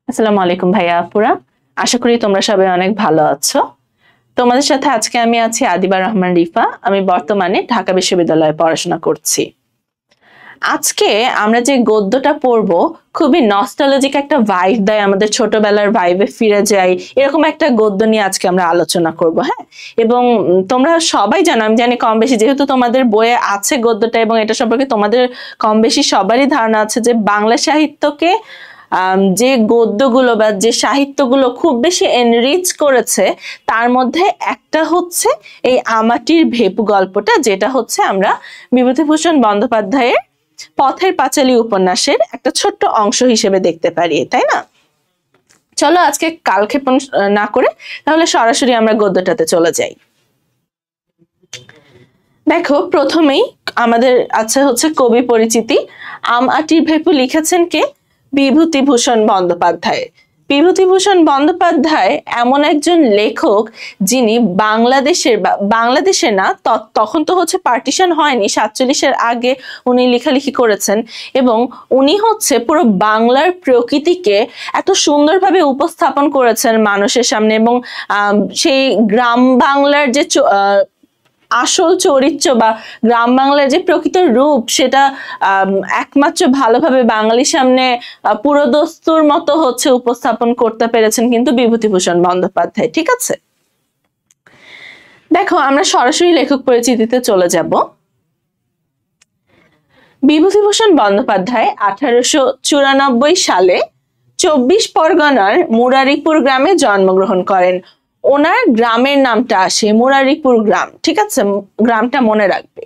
আসসালামু আলাইকুম ভাইয়া আপুরা। আশা করি তোমরা সবাই অনেক ভালো আছো। তোমাদের সাথে আজকে আমি আছি আদিবা রহমান রিফা। আমি বর্তমানে ঢাকা বিশ্ববিদ্যালয়ে পড়াশোনা করছি। আজকে আমরা যে গদ্যটা পড়বো খুবই নস্টালজিক একটা ভাইব দেয়, আমাদের ছোটবেলার ভাইবে ফিরে যাই, এরকম একটা গদ্য নিয়ে আজকে আমরা আলোচনা করব। হ্যাঁ, এবং তোমরা সবাই জানো, আমি জানি কম বেশি, যেহেতু তোমাদের বইয়ে আছে গদ্যটা এবং এটা সম্পর্কে তোমাদের কম বেশি সবারই ধারণা আছে যে বাংলা সাহিত্যকে যে গদ্যগুলো বা যে সাহিত্যগুলো খুব বেশি এনরিচ করেছে তার মধ্যে একটা হচ্ছে এই আমাটির ভেপু গল্পটা, যেটা হচ্ছে আমরা বিভূতিভূষণ বন্দ্যোপাধ্যায়ের পথের পাঁচালী উপন্যাসের একটা ছোট্ট অংশ হিসেবে দেখতে পারি, তাই না? চলো আজকে কালক্ষেপণ না করে তাহলে সরাসরি আমরা গদ্যটাতে চলে যাই। দেখো, প্রথমেই আমাদের আছে হচ্ছে কবি পরিচিতি। আটির ভেপু লিখেছেন কে? বিভূতিভূষণ বন্দ্যোপাধ্যায়। বিভূতিভূষণ বন্দ্যোপাধ্যায় এমন একজন লেখক যিনি বাংলাদেশে না, তখন তো হচ্ছে পার্টিশন হয়নি, 47-এর আগে উনি লেখালেখি করেছেন এবং উনি হচ্ছে পুরো বাংলার প্রকৃতিকে এত সুন্দরভাবে উপস্থাপন করেছেন মানুষের সামনে এবং সেই গ্রাম বাংলার যে আসল চরিত্র বা গ্রাম বাংলার যে প্রকৃত রূপ সেটা একমাত্র ভালোভাবে বাঙালির সামনে পুরোদস্তুর মতো হচ্ছে উপস্থাপন করতে পেরেছেন কিন্তু বিভূতিভূষণ বন্দ্যোপাধ্যায়। ঠিক আছে, দেখো আমরা সরাসরি লেখক পরিচিতিতে চলে যাব। বিভূতিভূষণ বন্দ্যোপাধ্যায় 1894 সালে 24 পরগনার মুরারিপুর গ্রামে জন্মগ্রহণ করেন। ওনার গ্রামের নামটা আসে মুরারিপুর গ্রাম, ঠিক আছে, গ্রামটা মনে রাখবে।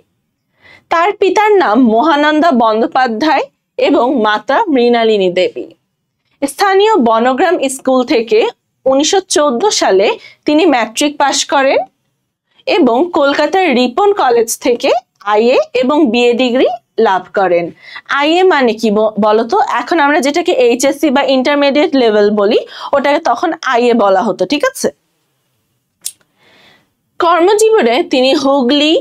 তার পিতার নাম মহানন্দা বন্দ্যোপাধ্যায় এবং মাতা মৃণালিনী দেবী। স্থানীয় বনগ্রাম স্কুল থেকে 1914 সালে তিনি ম্যাট্রিক পাশ করেন এবং কলকাতার রিপন কলেজ থেকে আইএ এবং বিএ ডিগ্রি লাভ করেন। আইএ মানে কি বলতো? এখন আমরা যেটাকে এইচএসসি বা ইন্টারমিডিয়েট লেভেল বলি, ওটাকে তখন আইএ বলা হতো। ঠিক আছে, কর্মজীবনে তিনি হুগলি,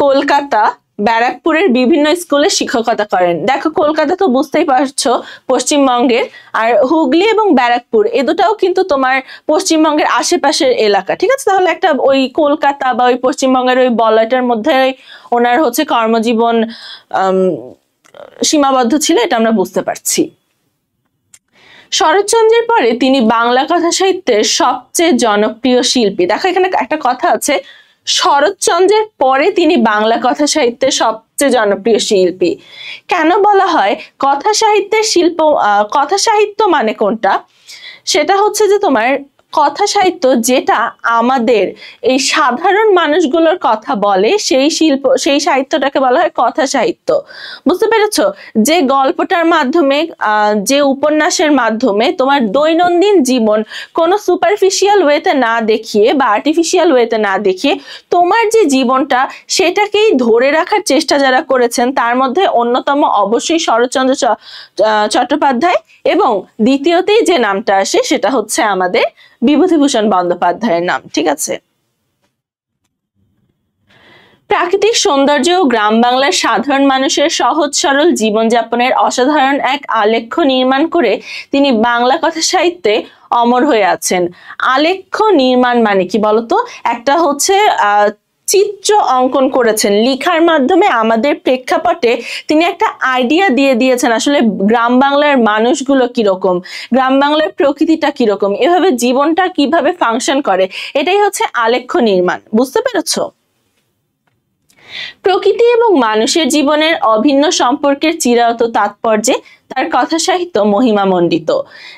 কলকাতা, ব্যারাকপুরের বিভিন্ন স্কুলে শিক্ষকতা করেন। দেখো, কলকাতা তো বুঝতেই পারছো পশ্চিমবঙ্গের, আর হুগলি এবং ব্যারাকপুর এ দুটাও কিন্তু তোমার পশ্চিমবঙ্গের আশেপাশের এলাকা। ঠিক আছে, তাহলে একটা ওই কলকাতা বা ওই পশ্চিমবঙ্গের ওই বলয়টার মধ্যে ওনার হচ্ছে কর্মজীবন সীমাবদ্ধ ছিল, এটা আমরা বুঝতে পারছি। শরৎচন্দ্রের পরে তিনি বাংলা কথা সাহিত্যের সবচেয়ে জনপ্রিয় শিল্পী। দেখো, এখানে একটা কথা আছে, শরৎচন্দ্রের পরে তিনি বাংলা কথা সাহিত্যের সবচেয়ে জনপ্রিয় শিল্পী। কেন বলা হয় কথা সাহিত্যের শিল্প? কথা সাহিত্য মানে কোনটা? সেটা হচ্ছে যে তোমার কথা সাহিত্য যেটা আমাদের এই সাধারণ মানুষগুলোর কথা বলে, সেই সাহিত্যটাকে বলা হয় কথা সাহিত্য। বুঝতে পেরেছো? যে গল্পটার মাধ্যমে, যে উপন্যাসের মাধ্যমে তোমার দৈনন্দিন জীবন কোনো সুপারফিশিয়াল ওয়েতে না দেখিয়ে বা আর্টিফিশিয়াল ওয়েতে না দেখিয়ে তোমার যে জীবনটা সেটাকেই ধরে রাখার চেষ্টা যারা করেছেন তার মধ্যে অন্যতম অবশ্যই শরৎচন্দ্র চট্টোপাধ্যায় এবং দ্বিতীয়তেই যে নামটা আসে সেটা হচ্ছে আমাদের বিভূতিভূষণ বন্দ্যোপাধ্যায়ের নাম। ঠিক আছে, প্রাকৃতিক সৌন্দর্য ও গ্রাম বাংলার সাধারণ মানুষের সহজ সরল জীবনযাপনের অসাধারণ এক আলেখ্য নির্মাণ করে তিনি বাংলা কথা সাহিত্যে অমর হয়ে আছেন। আলেখ্য নির্মাণ মানে কি বলতো? একটা হচ্ছে চিত্র অঙ্কন করেছেন, লিখার মাধ্যমে আমাদের প্রেক্ষাপটে তিনি একটা আইডিয়া দিয়ে দিয়েছেন আসলে গ্রাম বাংলার মানুষগুলো কিরকম, গ্রাম বাংলার প্রকৃতিটা কিরকম, এভাবে জীবনটা কিভাবে ফাংশন করে, এটাই হচ্ছে আলেখ্য নির্মাণ। বুঝতে পেরেছো? প্রকৃতি এবং মানুষের জীবনের অভিন্ন সম্পর্কের চিরায়ত তাৎপর্যে তার কথা সাহিত্য মহিমামণ্ডিত।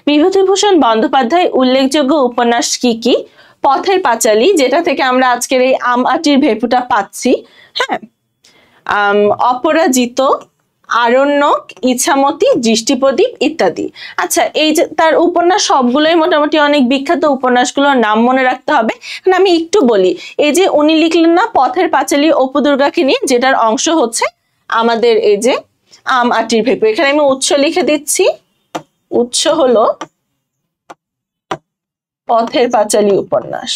বিভূতিভূষণ বন্দ্যোপাধ্যায় উল্লেখযোগ্য উপন্যাস কি কি? পথের পাঁচালী, যেটা থেকে আমরা আজকের এই আটির ভেপুটা পাচ্ছি। হ্যাঁ, অপরাজিত, আরণ্যক, ইছামতি, দৃষ্টিপ্রদীপ ইত্যাদি। আচ্ছা, এই যে তার উপন্যাস সবগুলোই মোটামুটি অনেক বিখ্যাত, উপন্যাসগুলোর নাম মনে রাখতে হবে। আমি একটু বলি, এই যে উনি লিখলেন না পথের পাঁচালী অপু দুর্গাকে নিয়ে, যেটার অংশ হচ্ছে আমাদের এই যে আটির ভেপু। এখানে আমি উৎস লিখে দিচ্ছি, উৎস হলো পথের পাঁচালী উপন্যাস।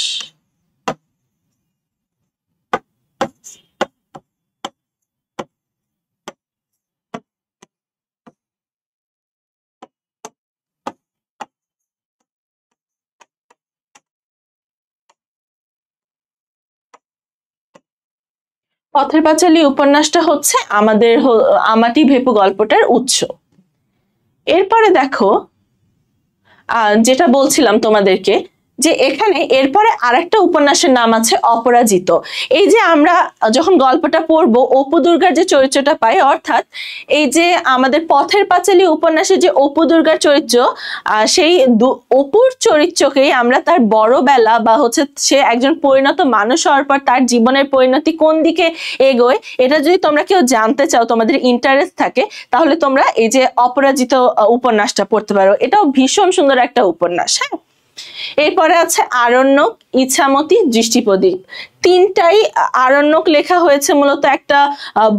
পথের পাঁচালী উপন্যাসটা হচ্ছে আমাদের আমাটি ভেপু গল্পটার উৎস। এরপরে দেখো যেটা বলছিলাম তোমাদেরকে, যে এখানে এরপরে আরেকটা উপন্যাসের নাম আছে অপরাজিত। এই যে আমরা যখন গল্পটা পড়বো অপু দুর্গার যে চরিত্রটা পাই, অর্থাৎ এই যে আমাদের পথের পাঁচালী উপন্যাসে যে অপু দুর্গার চরিত্র, সেই অপুর চরিত্রকেই আমরা তার বড়বেলা বা হচ্ছে সে একজন পরিণত মানুষ হওয়ার পর তার জীবনের পরিণতি কোন দিকে এগোয়, এটা যদি তোমরা কেউ জানতে চাও, তোমাদের ইন্টারেস্ট থাকে, তাহলে তোমরা এই যে অপরাজিত উপন্যাসটা পড়তে পারো। এটাও ভীষণ সুন্দর একটা উপন্যাস। হ্যাঁ, এরপরে আছে আরণ্যক, ইছামতি, দৃষ্টিপ্রদীপ। তিনটাই আরণ্যক লেখা হয়েছে মূলত একটা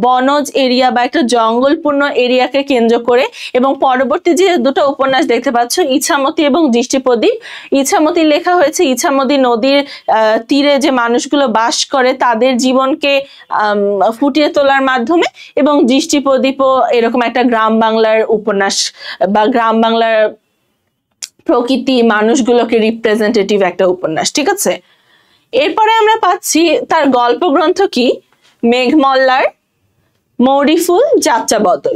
বনজ এরিয়া বা একটা জঙ্গলপূর্ণ এরিয়াকে কেন্দ্র করে, এবং পরবর্তী যে দুটো উপন্যাস দেখতে পাচ্ছ ইছামতি এবং দৃষ্টিপ্রদীপ, ইছামতি লেখা হয়েছে ইছামতি নদীর তীরে যে মানুষগুলো বাস করে তাদের জীবনকে ফুটিয়ে তোলার মাধ্যমে, এবং দৃষ্টিপ্রদীপও এরকম একটা গ্রাম বাংলার উপন্যাস বা গ্রাম বাংলার প্রকৃতি মানুষগুলোকে রিপ্রেজেন্টেটিভ একটা উপন্যাস। ঠিক আছে, এরপরে আমরা পাচ্ছি তার গল্প গ্রন্থ কি, মেঘমল্লার, মৌরিফুল, যাত্রা বদল।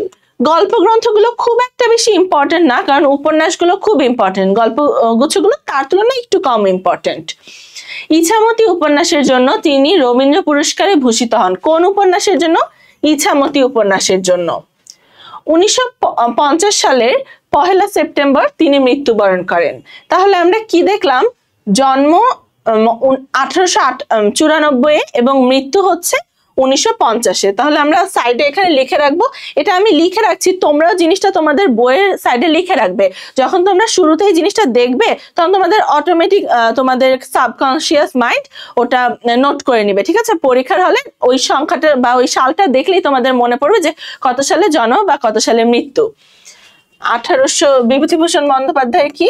গল্প গ্রন্থগুলো খুব একটা বেশি ইম্পর্টেন্ট না, কারণ উপন্যাসগুলো খুব ইম্পর্টেন্ট, গল্প গুচ্ছগুলো তার তুলনায় একটু কম ইম্পর্টেন্ট। ইছামতি উপন্যাসের জন্য তিনি রবীন্দ্র পুরস্কারে ভূষিত হন। কোন উপন্যাসের জন্য? ইছামতি উপন্যাসের জন্য। 1950 সালের 1 সেপ্টেম্বর তিনি মৃত্যুবরণ করেন। তাহলে আমরা কি দেখলাম? জন্ম 1894 এবং মৃত্যু হচ্ছে 1950-এ। তাহলে আমরা সাইডে এখানে লিখে রাখবো, এটা আমি লিখে রাখছি, তোমরাও জিনিসটা তোমাদের বইয়ের সাইডে লিখে রাখবে। যখন তোমরা শুরুতেই জিনিসটা দেখবে তখন তোমাদের অটোমেটিক তোমাদের সাবকনশিয়াস মাইন্ড ওটা নোট করে নিবে। ঠিক আছে, পরীক্ষার হলে ওই সংখ্যাটা বা ওই সালটা দেখলেই তোমাদের মনে পড়বে যে কত সালে জন্ম বা কত সালে মৃত্যু। 1800 বিভূতিভূষণ বন্দ্যোপাধ্যায়ের কি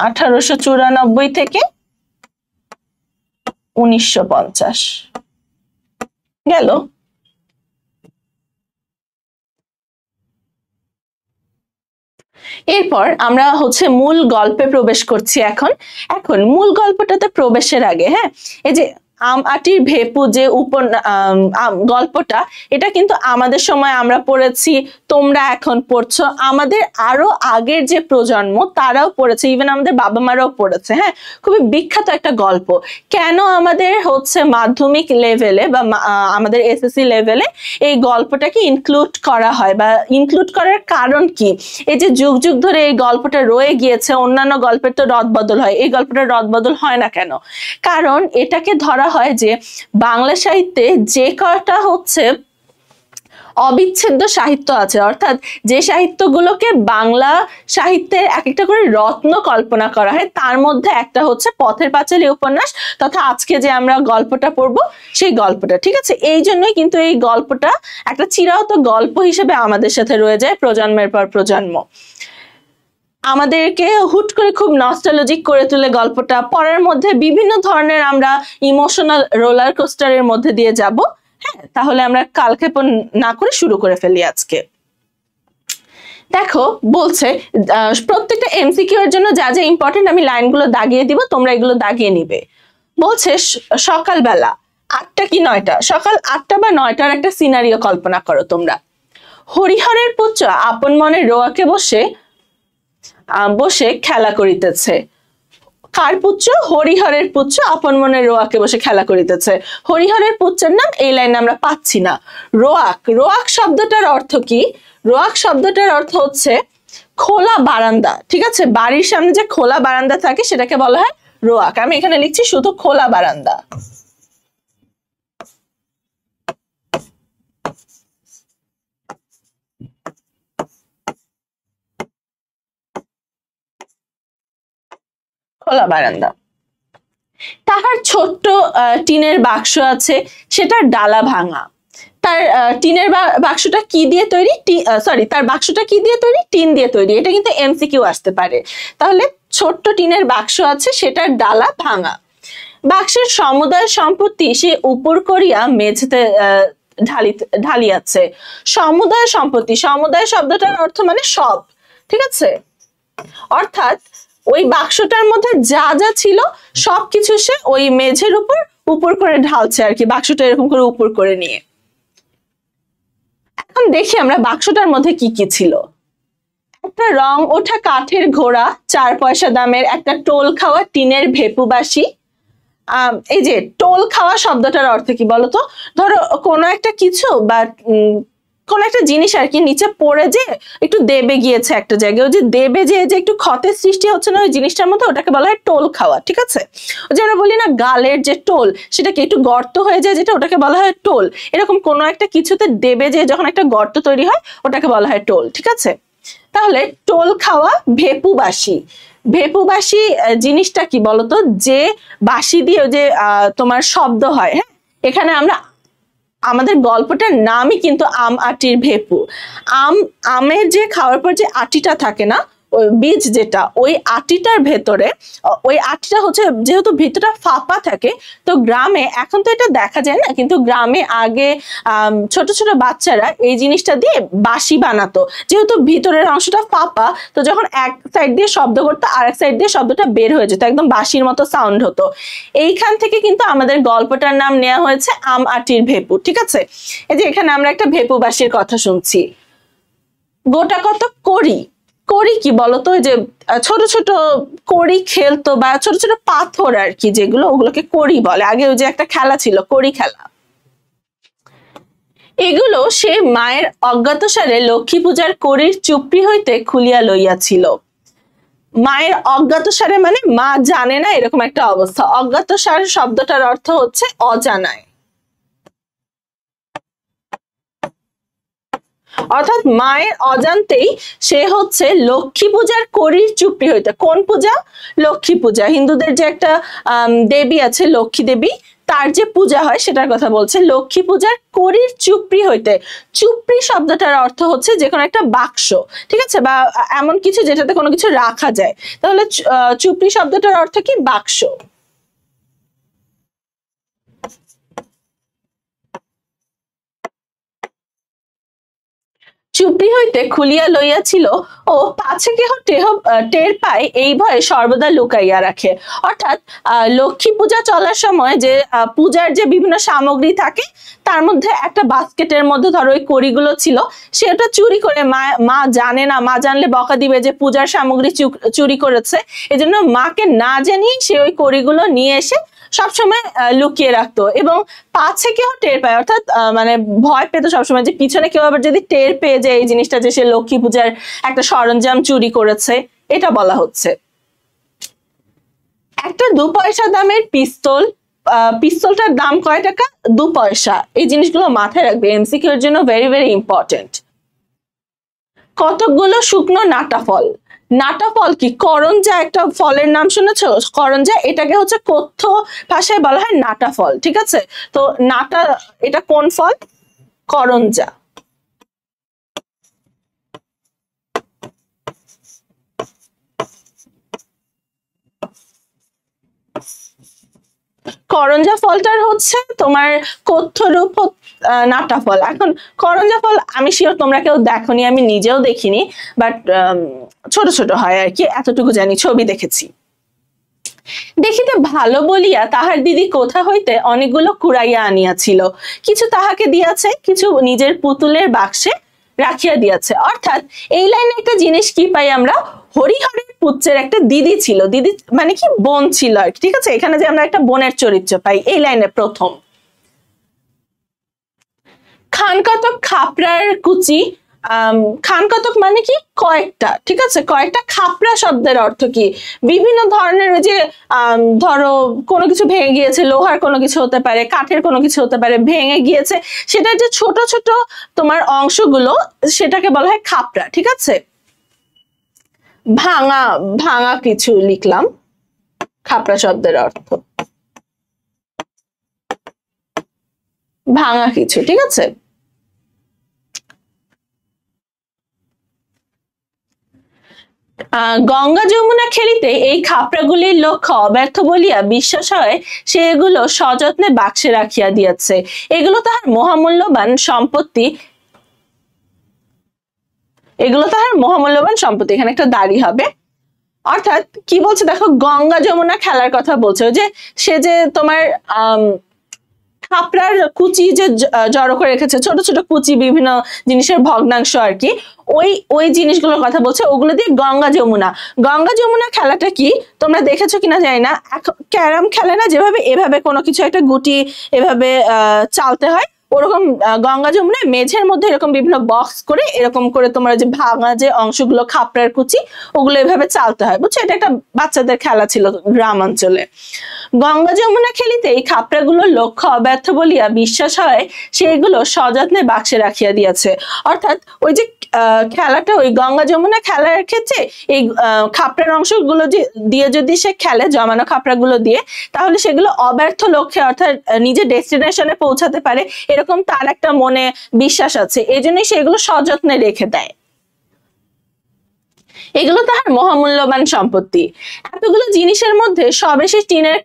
1894 থেকে 1950 গেল। এরপর আমরা হচ্ছে মূল গল্পে প্রবেশ করছি। এখন মূল গল্পটাতে প্রবেশের আগে, হ্যাঁ, এই যে আটির ভেপু যে গল্পটা, এটা কিন্তু আমাদের সময় আমরা পড়েছি, তোমরা এখন পড়ছো, আমাদের আরো আগের যে প্রজন্ম তারাও পড়েছে, ইভেন আমাদের বাবা মারাও পড়েছে। হ্যাঁ, খুবই বিখ্যাত একটা গল্প। কেন আমাদের হচ্ছে মাধ্যমিক লেভেলে বা আমাদের এসএসসি লেভেলে এই গল্পটাকে ইনক্লুড করা হয়, বা ইনক্লুড করার কারণ কি? এই যে যুগ যুগ ধরে এই গল্পটা রয়ে গিয়েছে, অন্যান্য গল্পের তো রদবদল হয়, এই গল্পটা রদবদল হয় না কেন? কারণ এটাকে ধরা হয় যে বাংলা সাহিত্যে যে কটা হচ্ছে অবিচ্ছেদ্য সাহিত্য আছে, অর্থাৎ যে সাহিত্যগুলোকে বাংলা সাহিত্যের এক একটা করে রত্ন কল্পনা করা হয়, তার মধ্যে একটা হচ্ছে পথের পাঁচালী উপন্যাস, তথা আজকে যে আমরা গল্পটা পড়বো সেই গল্পটা। ঠিক আছে, এই জন্যই কিন্তু এই গল্পটা একটা চিরায়ত গল্প হিসেবে আমাদের সাথে রয়ে যায় প্রজন্মের পর প্রজন্ম। আমাদেরকে হুট করে খুব নস্টালজিক করে তুলে গল্পটা পড়ার মধ্যে বিভিন্ন ধরনের আমরা ইমোশনাল রোলার কোস্টারের মধ্যে দিয়ে যাব। হ্যাঁ, তাহলে আমরা কালক্ষেপণ না করে শুরু করে ফেলি আজকে। দেখো বলছে প্রত্যেকটা এমসিকিউ এর জন্য যা যা ইম্পর্টেন্ট আমি লাইনগুলো দাগিয়ে দিব, তোমরা এগুলো দাগিয়ে নিবে। বলছে সকালবেলা 8টা কি 9টা, সকাল 8টা বা 9টার একটা সিনারিও কল্পনা করো তোমরা। হরিহরের পুত্র আপন মনে রোয়াকে বসে খেলা করিতেছে। কার পুত্র? হরিহরের পুত্র আপন মনে রোয়াকে বসে খেলা করিতেছে। হরিহরের পুত্রের নাম এই লাইনে আমরা পাচ্ছি না। রোয়াক শব্দটার অর্থ কি? রোয়াক শব্দটার অর্থ হচ্ছে খোলা বারান্দা। ঠিক আছে, বাড়ির সামনে যে খোলা বারান্দা থাকে সেটাকে বলা হয় রোয়াক। আমি এখানে লিখছি শুধু খোলা বারান্দা। খোলা বারান্দা। তাহার ছোট্ট টিনের বাক্স আছে, সেটার ডালা ভাঙা। তার টিনের বাক্সটা কি দিয়ে তৈরি? তার বাক্সটা কি দিয়ে তৈরি? টিন দিয়ে তৈরি। এটা কিন্তু এমসিকিউ আসতে পারে। তাহলে ছোট্ট টিনের বাক্স আছে, সেটার ডালা ভাঙা। বাক্সের সমুদয় সম্পত্তি সে উপর করিয়া মেঝেতে ঢালিয়াছে। সমুদয় সম্পত্তি, সমুদয় শব্দটার অর্থ মানে সব। ঠিক আছে, অর্থাৎ ওই বাক্সটার মধ্যে যা যা ছিল সবকিছু সে ওই মেঝের উপর উপর করে ঢালছে আর কি, বাক্সটা এরকম করে উপর করে নিয়ে। এখন দেখি আমরা বাক্সটার মধ্যে কি কি ছিল। একটা রং ওঠা কাঠের ঘোড়া, 4 পয়সা দামের একটা টোল খাওয়া টিনের ভেপুবাসী। এই যে টোল খাওয়া শব্দটার অর্থ কি বলতো? ধরো কোনো একটা কিছু বা কোন একটা জিনিস আর কি নিচে পড়ে যে একটু দেবে গিয়েছে একটা জায়গায়, ওই যে দেবে যে একটু ক্ষতের সৃষ্টি হচ্ছে না ওই জিনিসটার মধ্যে, ওটাকে বলা হয় টোল খাওয়া। ঠিক আছে, ওই যে আমরা বলি না গালের যে টোল, সেটাকে একটু গর্ত হয়ে যায় যেটা, ওটাকে বলা হয় টোল। এরকম কোনো একটা কিছুতে দেবে যে যখন একটা গর্ত তৈরি হয় ওটাকে বলা হয় টোল। ঠিক আছে, তাহলে টোল খাওয়া ভেপুবাসী। ভেপুবাসী জিনিসটা কি বলতো? যে বাঁশি দিয়ে যে তোমার শব্দ হয়। হ্যাঁ, এখানে আমরা আমাদের গল্পটার নামই কিন্তু আম আটির ভেপু। আমের যে খাওয়ার পর যে আটিটা থাকে না, ওই বীজ যেটা, ওই আটিটার ভেতরে, ওই আটিটা হচ্ছে যেহেতু ভিতরটা ফাঁপা থাকে, তো গ্রামে এখন তো এটা দেখা যায় না, কিন্তু গ্রামে আগে ছোট ছোট বাচ্চারা এই জিনিসটা দিয়ে বাঁশি বানাতো। যেহেতু ভিতরের অংশটা ফাঁপা, তো যখন এক সাইড দিয়ে শব্দ করতো আর এক সাইড দিয়ে শব্দটা বের হয়ে যেত, একদম বাঁশির মতো সাউন্ড হতো। এইখান থেকে কিন্তু আমাদের গল্পটার নাম নেওয়া হয়েছে আম আটির ভেপু। ঠিক আছে, এই যে এখানে আমরা একটা ভেপু বাঁশির কথা শুনছি। গোটা কত করি। করি কি বলতো? যে ছোট ছোট কড়ি খেলতো, বা ছোট ছোট পাথর আর কি যেগুলো, ওগুলোকে কড়ি বলে। আগে ওই যে একটা খেলা ছিল কড়ি খেলা। এগুলো সে মায়ের অজ্ঞাতসারে লক্ষ্মী পূজার কড়ির চুপড়ি হইতে খুলিয়া লইয়াছিল। মায়ের অজ্ঞাতসারে মানে মা জানে না, এরকম একটা অবস্থা। অজ্ঞাতসার শব্দটার অর্থ হচ্ছে অজানায়, অর্থাৎ মায়ের অজান্তেই সে হচ্ছে লক্ষ্মী পূজার কড়ির চুপড়ি হইতে। কোন পূজা? লক্ষ্মী পূজা। হিন্দুদের যে একটা দেবী আছে লক্ষ্মী দেবী, তার যে পূজা হয় সেটার কথা বলছে। লক্ষ্মী পূজার কড়ির চুপড়ি হইতে। চুপড়ি শব্দটার অর্থ হচ্ছে যে কোনো একটা বাক্স। ঠিক আছে, বা এমন কিছু যেটাতে কোনো কিছু রাখা যায়। তাহলে চুপড়ি শব্দটার অর্থ কি? বাক্স। চুপড়ি হইতে খুলিয়া লইয়াছিল ও পাছে কেহ টের পায় এই ভয়ে সর্বদা লুকাইয়া রাখে। অর্থাৎ লক্ষ্মী পূজা চলার সময় যে পূজার যে বিভিন্ন সামগ্রী থাকে, তার মধ্যে একটা বাস্কেটের মধ্যে ধরো ওই কড়িগুলো ছিল, সেটা চুরি করে মা জানে না, মা জানলে বকা দিবে যে পূজার সামগ্রী চুরি করেছে। এজন্য মাকে না জানিয়ে সে ওই কড়িগুলো নিয়ে এসে সবসময় লুকিয়ে রাখতো, এবং পাছে কেউ টের পায়, অর্থাৎ মানে ভয় পেত সবসময় যে পিছনে কেউ আবার যদি টের পেয়ে যায় এই জিনিসটা যে সে লক্ষ্মী পূজার একটা সরঞ্জাম চুরি করেছে, এটা বলা হচ্ছে। একটা 2 পয়সা দামের পিস্তল। পিস্তলটার দাম কয় টাকা? 2 পয়সা। এই জিনিসগুলো মাথায় রাখবে, এমসিকিউ এর জন্য ভেরি ভেরি ইম্পর্টেন্ট। কতকগুলো শুকনো নাটা ফল। নাটা ফল কি? করঞ্জা একটা ফলের নাম শুনেছো? করঞ্জা, এটাকে হচ্ছে কথ্য ভাষায় বলা হয় নাটা ফল। ঠিক আছে, তো নাটা এটা কোন ফল? করঞ্জা। করঞ্জা ফলটার হচ্ছে তোমার কথ্য রূপ নাটা ফল। এখন করঞ্জা ফল আমি শিওর তোমরা কেউ দেখোনি, আমি নিজেও দেখিনি, বাট ছোট ছোট হয় আর কি, এতটুকু জানি, ছবি দেখেছি। দেখিতে ভালো বলিয়া তাহার দিদি কোথা হইতে অনেকগুলো কুড়াইয়া আনিয়াছিল, কিছু তাহাকে দিয়াছে, কিছু নিজের পুতুলের বাক্সে রাখিয়া দিয়াছে। অর্থাৎ এই লাইনে একটা জিনিস কি পাই আমরা? হরিহরের পুত্রের একটা দিদি ছিল, দিদি মানে কি বোন ছিল আর কি। ঠিক আছে, এখানে যে আমরা একটা বোনের চরিত্র পাই এই লাইনে প্রথম। খানকতক খাপড়ার কুচি। খানকতক মানে কি? কয়েকটা। ঠিক আছে, কয়েকটা। খাপড়া শব্দের অর্থ কি? বিভিন্ন ধরনের, ওই যে ধরো কোনো কিছু ভেঙে গিয়েছে, লোহার কোনো কিছু হতে পারে, কাঠের কোনো কিছু হতে পারে, ভেঙে গিয়েছে, সেটার যে ছোট ছোট তোমার অংশগুলো, সেটাকে বলা হয় খাপড়া। ঠিক আছে, ভাঙা, ভাঙা কিছু লিখলাম খাপড়া শব্দের অর্থ, ভাঙা কিছু। ঠিক আছে, গঙ্গা যমুনা খেলিতে এই খাপড়াগুলির লক্ষ্য অব্যর্থ বলিয়া বিশ্বাস হয়, সে এগুলো সযত্নে বাক্সে রাখিয়া দিয়াছে। এগুলো তাহার মহামূল্যবান সম্পত্তি, এগুলো তাহার মহামূল্যবান সম্পত্তি। এখানে একটা দাড়ি হবে। অর্থাৎ কি বলছে দেখো, গঙ্গা যমুনা খেলার কথা বলছে। ওই যে সে যে তোমার খাপড়ার কুচি যে জড়ো করে রেখেছে, ছোট ছোট কুচি, বিভিন্ন জিনিসের ভগ্নাংশ আর কি, ওই ওই জিনিসগুলোর কথা বলছে, ওগুলো দিয়ে গঙ্গা যমুনা। গঙ্গা যমুনা খেলাটা কি তোমরা দেখেছো কিনা জানি না, ক্যারাম খেলে না যেভাবে এভাবে কোনো কিছু একটা গুটি এভাবে চালতে হয়, ওরকম গঙ্গা যমুনায় মেঝের মধ্যে এরকম বিভিন্ন বক্স করে এরকম করে তোমরা যে ভাঙা যে অংশগুলো খাপড়ার কুচি, ওগুলো এভাবে চালতে হয়, বুঝছো? এটা একটা বাচ্চাদের খেলা ছিল গ্রাম অঞ্চলে। গঙ্গা যমুনা খেলিতে এই খাপড়াগুলো লক্ষ্য অব্যর্থ বলিয়া বিশ্বাস হয়, সেইগুলো সযত্নে বাক্সে রাখিয়া দিয়াছে। অর্থাৎ ওই যে খেলাটা, ওই গঙ্গা যমুনা খেলার ক্ষেত্রে এই খাপড়ার অংশগুলো দিয়ে যদি সে খেলে, জমানো খাপড়াগুলো দিয়ে, তাহলে সেগুলো অব্যর্থ লক্ষ্যে অর্থাৎ নিজের ডেস্টিনেশনে পৌঁছাতে পারে, এরকম তার একটা মনে বিশ্বাস আছে, এই জন্যই সেগুলো সযত্নে রেখে দেয়। এগুলো তাহার মহামূল্যবান সম্পত্তি। এতগুলো জিনিসের মধ্যে সবেশে টিনের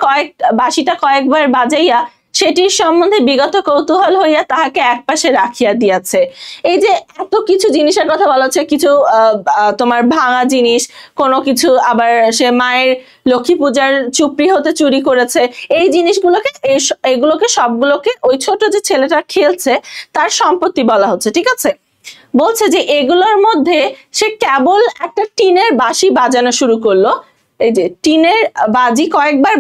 বাঁশিটা কয়েকবার বাজাইয়া সেটির সম্বন্ধে বিগত কৌতূহল হইয়া তাহাকে একপাশে রাখিয়া দিয়াছে। এই যে এত কিছু জিনিসের কথা বলা হচ্ছে, কিছু তোমার ভাঙা জিনিস, কোনো কিছু আবার সে মায়ের লক্ষ্মী পূজার চুপড়ি হতে চুরি করেছে, এই জিনিসগুলোকে এগুলোকে সবগুলোকে ওই ছোট যে ছেলেটা খেলছে তার সম্পত্তি বলা হচ্ছে, ঠিক আছে? বলছে যে এগুলোর মধ্যে সে কেবল একটা টিনের বাঁশি বাজানো শুরু করলো, এই যে টিনের বাজি কয়েকবার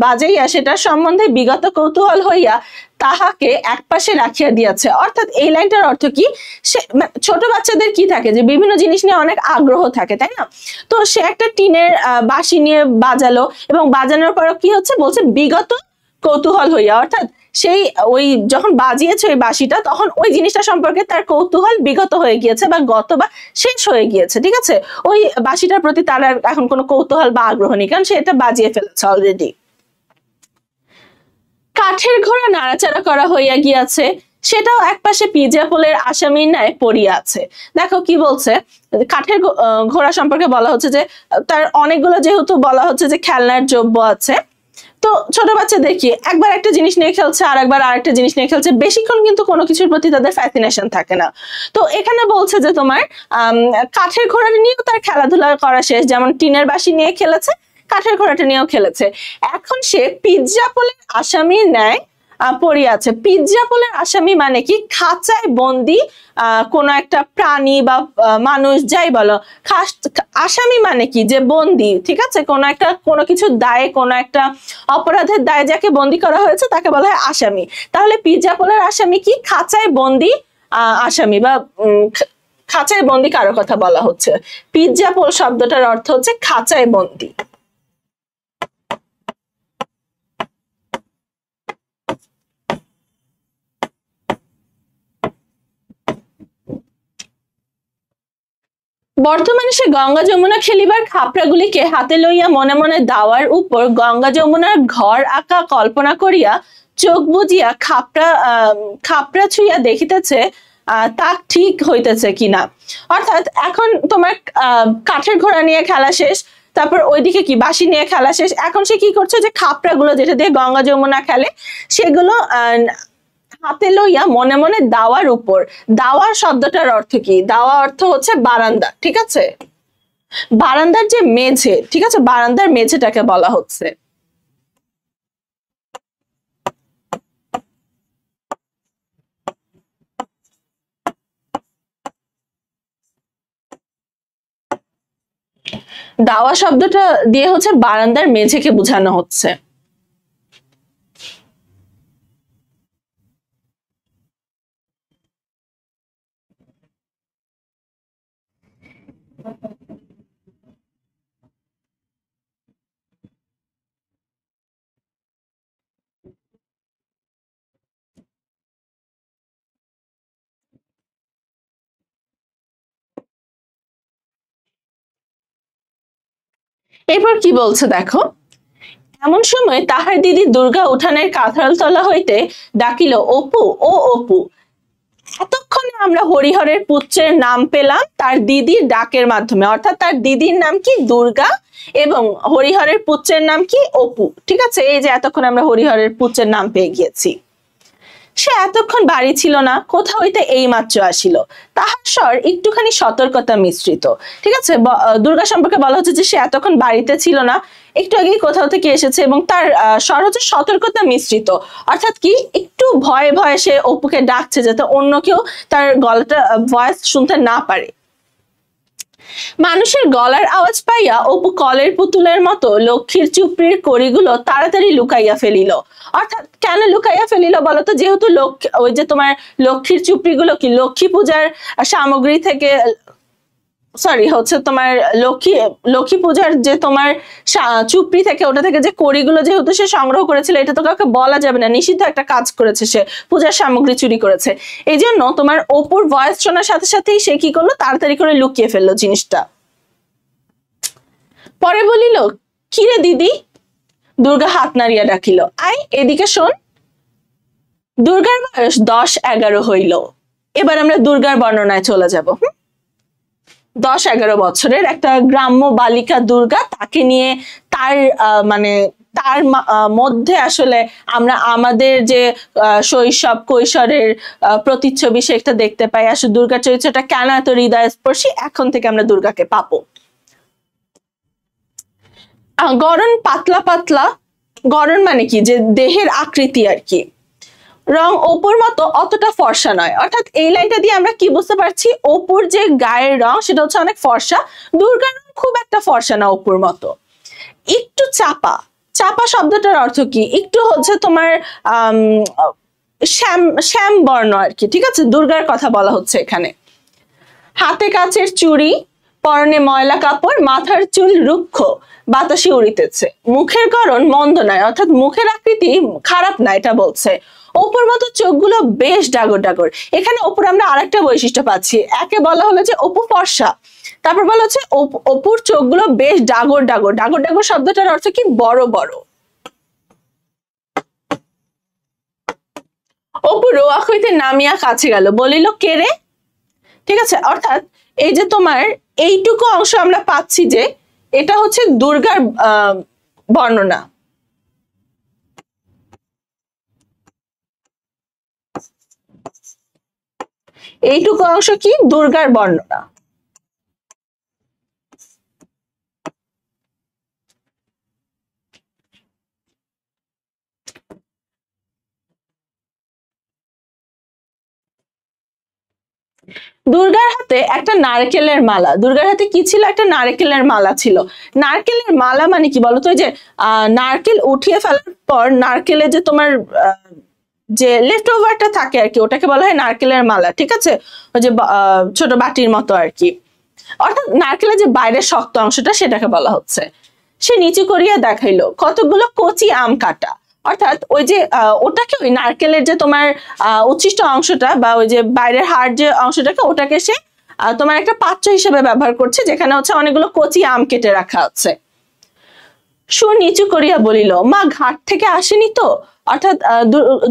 বাজাইয়া সেটার সম্বন্ধে বিগত কৌতূহল হইয়া তাহাকে একপাশে রাখিয়া দিয়াছে। অর্থাৎ এই লাইনটার অর্থ কি, সে ছোট বাচ্চাদের কি থাকে যে বিভিন্ন জিনিস নিয়ে অনেক আগ্রহ থাকে, তাই না? তো সে একটা টিনের বাঁশি নিয়ে বাজালো, এবং বাজানোর পর কি হচ্ছে বলছে বিগত কৌতূহল হইয়া, অর্থাৎ সেই ওই যখন বাজিয়েছে ওই বাঁশিটা, তখন ওই জিনিসটা সম্পর্কে তার কৌতূহল বিগত হয়ে গিয়েছে বা গত বা শেষ হয়ে গিয়েছে, ঠিক আছে? ওই বাঁশিটার প্রতি তার আর এখন কোনো কৌতূহল বা আগ্রহ নেই, কারণ সে এটা বাজিয়ে ফেলেছে অলরেডি। কাঠের ঘোড়া নাড়াচাড়া করা হইয়া গিয়াছে, সেটাও একপাশে পিজ্জা পোলের আসামির ন্যায় পড়িয়া আছে। দেখো কি বলছে, কাঠের ঘোড়া সম্পর্কে বলা হচ্ছে যে তার অনেকগুলো যেহেতু বলা হচ্ছে যে খেলনার দ্রব্য আছে, তো ছোট বাচ্চা দেখি একবার একটা জিনিস নিয়ে খেলছে, আর একবার আরেকটা জিনিস নিয়ে খেলছে, বেশিক্ষণ কিন্তু কোনো কিছুর প্রতি তাদের ফ্যাসিনেশন থাকে না। তো এখানে বলছে যে তোমার কাঠের ঘোড়াটা নিয়েও তার খেলাধুলা করা শেষ, যেমন টিনের বাঁশি নিয়ে খেলেছে, কাঠের ঘোড়াটা নিয়েও খেলেছে। এখন সে পিজ্জা পোলের আসামির ন্যায় পড়ে আছে। পিজ্জা পোলের আসামি মানে কি, খাঁচায় বন্দি কোন একটা প্রাণী বা মানুষ যাই বলো, আসামি মানে কি যে বন্দি, ঠিক আছে? কোনো কিছু দায়ে, কোনো একটা অপরাধের দায়ে যাকে বন্দি করা হয়েছে তাকে বলা হয় আসামি। তাহলে পিজ্জা পোলের আসামি কি, খাঁচায় বন্দি আসামি, বা খাঁচায় বন্দি কারো কথা বলা হচ্ছে। পিজ্জা পোল শব্দটার অর্থ হচ্ছে খাঁচায় বন্দি। বর্তমানে সে গঙ্গা যমুনা খেলিবার খাপড়াগুলিকে হাতে লইয়া মনে মনে দাওয়ার উপর গঙ্গা যমুনার ঘর আঁকা কল্পনা করিয়া চোখ বুজিয়া খাপড়া ছুঁইয়া দেখিতেছে তা ঠিক হইতেছে কিনা। অর্থাৎ এখন তোমার কাঠের ঘোড়া নিয়ে খেলা শেষ, তারপর ওইদিকে কি বাঁশি নিয়ে খেলা শেষ, এখন সে কি করছে যে খাপড়াগুলো যেটা দিয়ে গঙ্গা যমুনা খেলে সেগুলো হাতে লইয়া মনে মনে দাওয়ার উপর। দাওয়া শব্দটার অর্থ কি, দাওয়া অর্থ হচ্ছে বারান্দা, ঠিক আছে? বারান্দার যে মেঝে, ঠিক আছে, বারান্দার মেঝেটাকে বলা হচ্ছে। দাওয়া শব্দটা দিয়ে হচ্ছে বারান্দার মেঝেকে বোঝানো হচ্ছে। এরপর কি বলছে দেখো, এমন সময় তাহার দিদি দুর্গা উঠানের কাঁঠাল তলা হইতে ডাকিল, অপু ও অপু। এতক্ষণে আমরা হরিহরের পুত্রের নাম পেলাম তার দিদির ডাকের মাধ্যমে, অর্থাৎ তার দিদির নাম কি দুর্গা এবং হরিহরের পুত্রের নাম কি অপু, ঠিক আছে? এই যে এতক্ষণ আমরা হরিহরের পুত্রের নাম পেয়ে গিয়েছি। সে এতক্ষণ বাড়ি ছিল না, কোথা হইতে এই মাত্র আসিল। তাহার স্বর একটুখানি সতর্কতা মিশ্রিত। ঠিক আছে, দুর্গা সম্পর্কে বলা হচ্ছে যে সে এতক্ষণ বাড়িতে ছিল না, একটু আগেই কোথাও থেকে এসেছে, এবং তার স্বর হচ্ছে সতর্কতা মিশ্রিত। অর্থাৎ কি, একটু ভয়ে ভয়ে সে অপুকে ডাকছে যাতে অন্য কেউ তার গলাটা ভয়েস শুনতে না পারে। মানুষের গলার আওয়াজ পাইয়া অপু কলের পুতুলের মতো লক্ষ্মীর চুপড়ির কড়িগুলো তাড়াতাড়ি লুকাইয়া ফেলিল। অর্থাৎ কেন লুকাইয়া ফেলিল বলতো? যেহেতু ওই যে তোমার লক্ষ্মীর চুপড়িগুলো কি লক্ষ্মী পূজার সামগ্রী থেকে, সরি হচ্ছে তোমার লক্ষ্মী পূজার যে তোমার চুপড়ি থেকে, ওটা থেকে যে কড়িগুলো যেহেতু সে সংগ্রহ করেছিল, এটা তো কাউকে বলা যাবে না, নিষিদ্ধ একটা কাজ করেছে, সে পূজার সামগ্রী চুরি করেছে। এই জন্য তোমার অপুর ভয়েস শোনার সাথে সাথেই সে কি করলো, তাড়াতাড়ি করে লুকিয়ে ফেললো জিনিসটা। পরে বলিল, কিরে দিদি? দুর্গা হাত নাড়িয়া ডাকিল, আই এদিকে শোন। দুর্গার বয়স 10-11 হইল। এবার আমরা দুর্গার বর্ণনায় চলে যাব। 10-11 বছরের একটা গ্রাম্য বালিকা দুর্গা, তাকে নিয়ে তার তার মধ্যে আসলে আমরা আমাদের যে শৈশব কৈশোরের প্রতিচ্ছবি সেটা দেখতে পাই। আসলে দুর্গার চরিত্রটা কেন এত হৃদয়স্পর্শী, এখন থেকে আমরা দুর্গাকে পাবো। গড়ন পাতলা পাতলা, গড়ন মানে কি, যে দেহের আকৃতি আর কি। রং অপুর মতো অতটা ফর্সা নয়। অর্থাৎ এই লাইনটা দিয়ে আমরা কি বুঝতে পারছি, অপুর যে গায়ের রং সেটা হচ্ছে অনেক ফর্সা, দুর্গার রং খুব একটা ফর্সা না অপুর মতো। একটু চাপা, চাপা শব্দটার অর্থ কি, একটু হচ্ছে তোমার শ্যাম শ্যাম বর্ণ আর কি। ঠিক আছে, দুর্গার কথা বলা হচ্ছে এখানে। হাতে কাচের চুড়ি, পরনে ময়লা কাপড়, মাথার চুল রুক্ষ, বাতাসে উড়িতেছে। মুখের গড়ন মন্দ নয়, অর্থাৎ মুখের আকৃতি খারাপ না, এটা বলছে। অপুর মতো চোখগুলো বেশ ডাগর ডাগর। এখানে অপুর আমরা আরেকটা বৈশিষ্ট্য পাচ্ছি। একে বলা হলো যে অপু ফর্সা, তারপর বলা হচ্ছে অপুর চোখগুলো বেশ ডাগর ডাগর। ডাগর ডাগর শব্দটার অর্থ কি, বড় বড়। অপু রোয়া হইতে নামিয়া কাছে গেল, বলিল, কে রে? ঠিক আছে, অর্থাৎ এই যে তোমার এইটুকু অংশ আমরা পাচ্ছি যে এটা হচ্ছে দুর্গার বর্ণনা। এইটুকু অংশ কি, দুর্গার বর্ণনা। দুর্গার হাতে একটা নারকেলের মালা। দুর্গার হাতে কি ছিল? একটা নারকেলের মালা ছিল। নারকেলের মালা মানে কি বলতো? যে নারকেল উঠিয়ে ফেলার পর নারকেলের যে তোমার যে লেফট ওভারটা থাকে আর কি, ওটাকে বলা হয় নারকেলের মালা। ঠিক আছে, ওই যে ছোট বাটির মতো আর কি। অর্থাৎ নারকেলের যে বাইরের শক্ত অংশটা সেটাকে বলা হচ্ছে। সে নিচু করিয়া দেখাইলো কতগুলো কচি আম কাটা। অর্থাৎ ওই যে ওটাকে, ওই নারকেলের যে তোমার উচ্ছিষ্ট অংশটা বা ওই যে বাইরের হাড় যে অংশটাকে, ওটাকে সে তোমার একটা পাত্র হিসেবে ব্যবহার করছে, যেখানে হচ্ছে অনেকগুলো কচি আম কেটে রাখা আছে। সুর নিচু করিয়া বলিল, মা ঘাট থেকে আসেনি তো? অর্থাৎ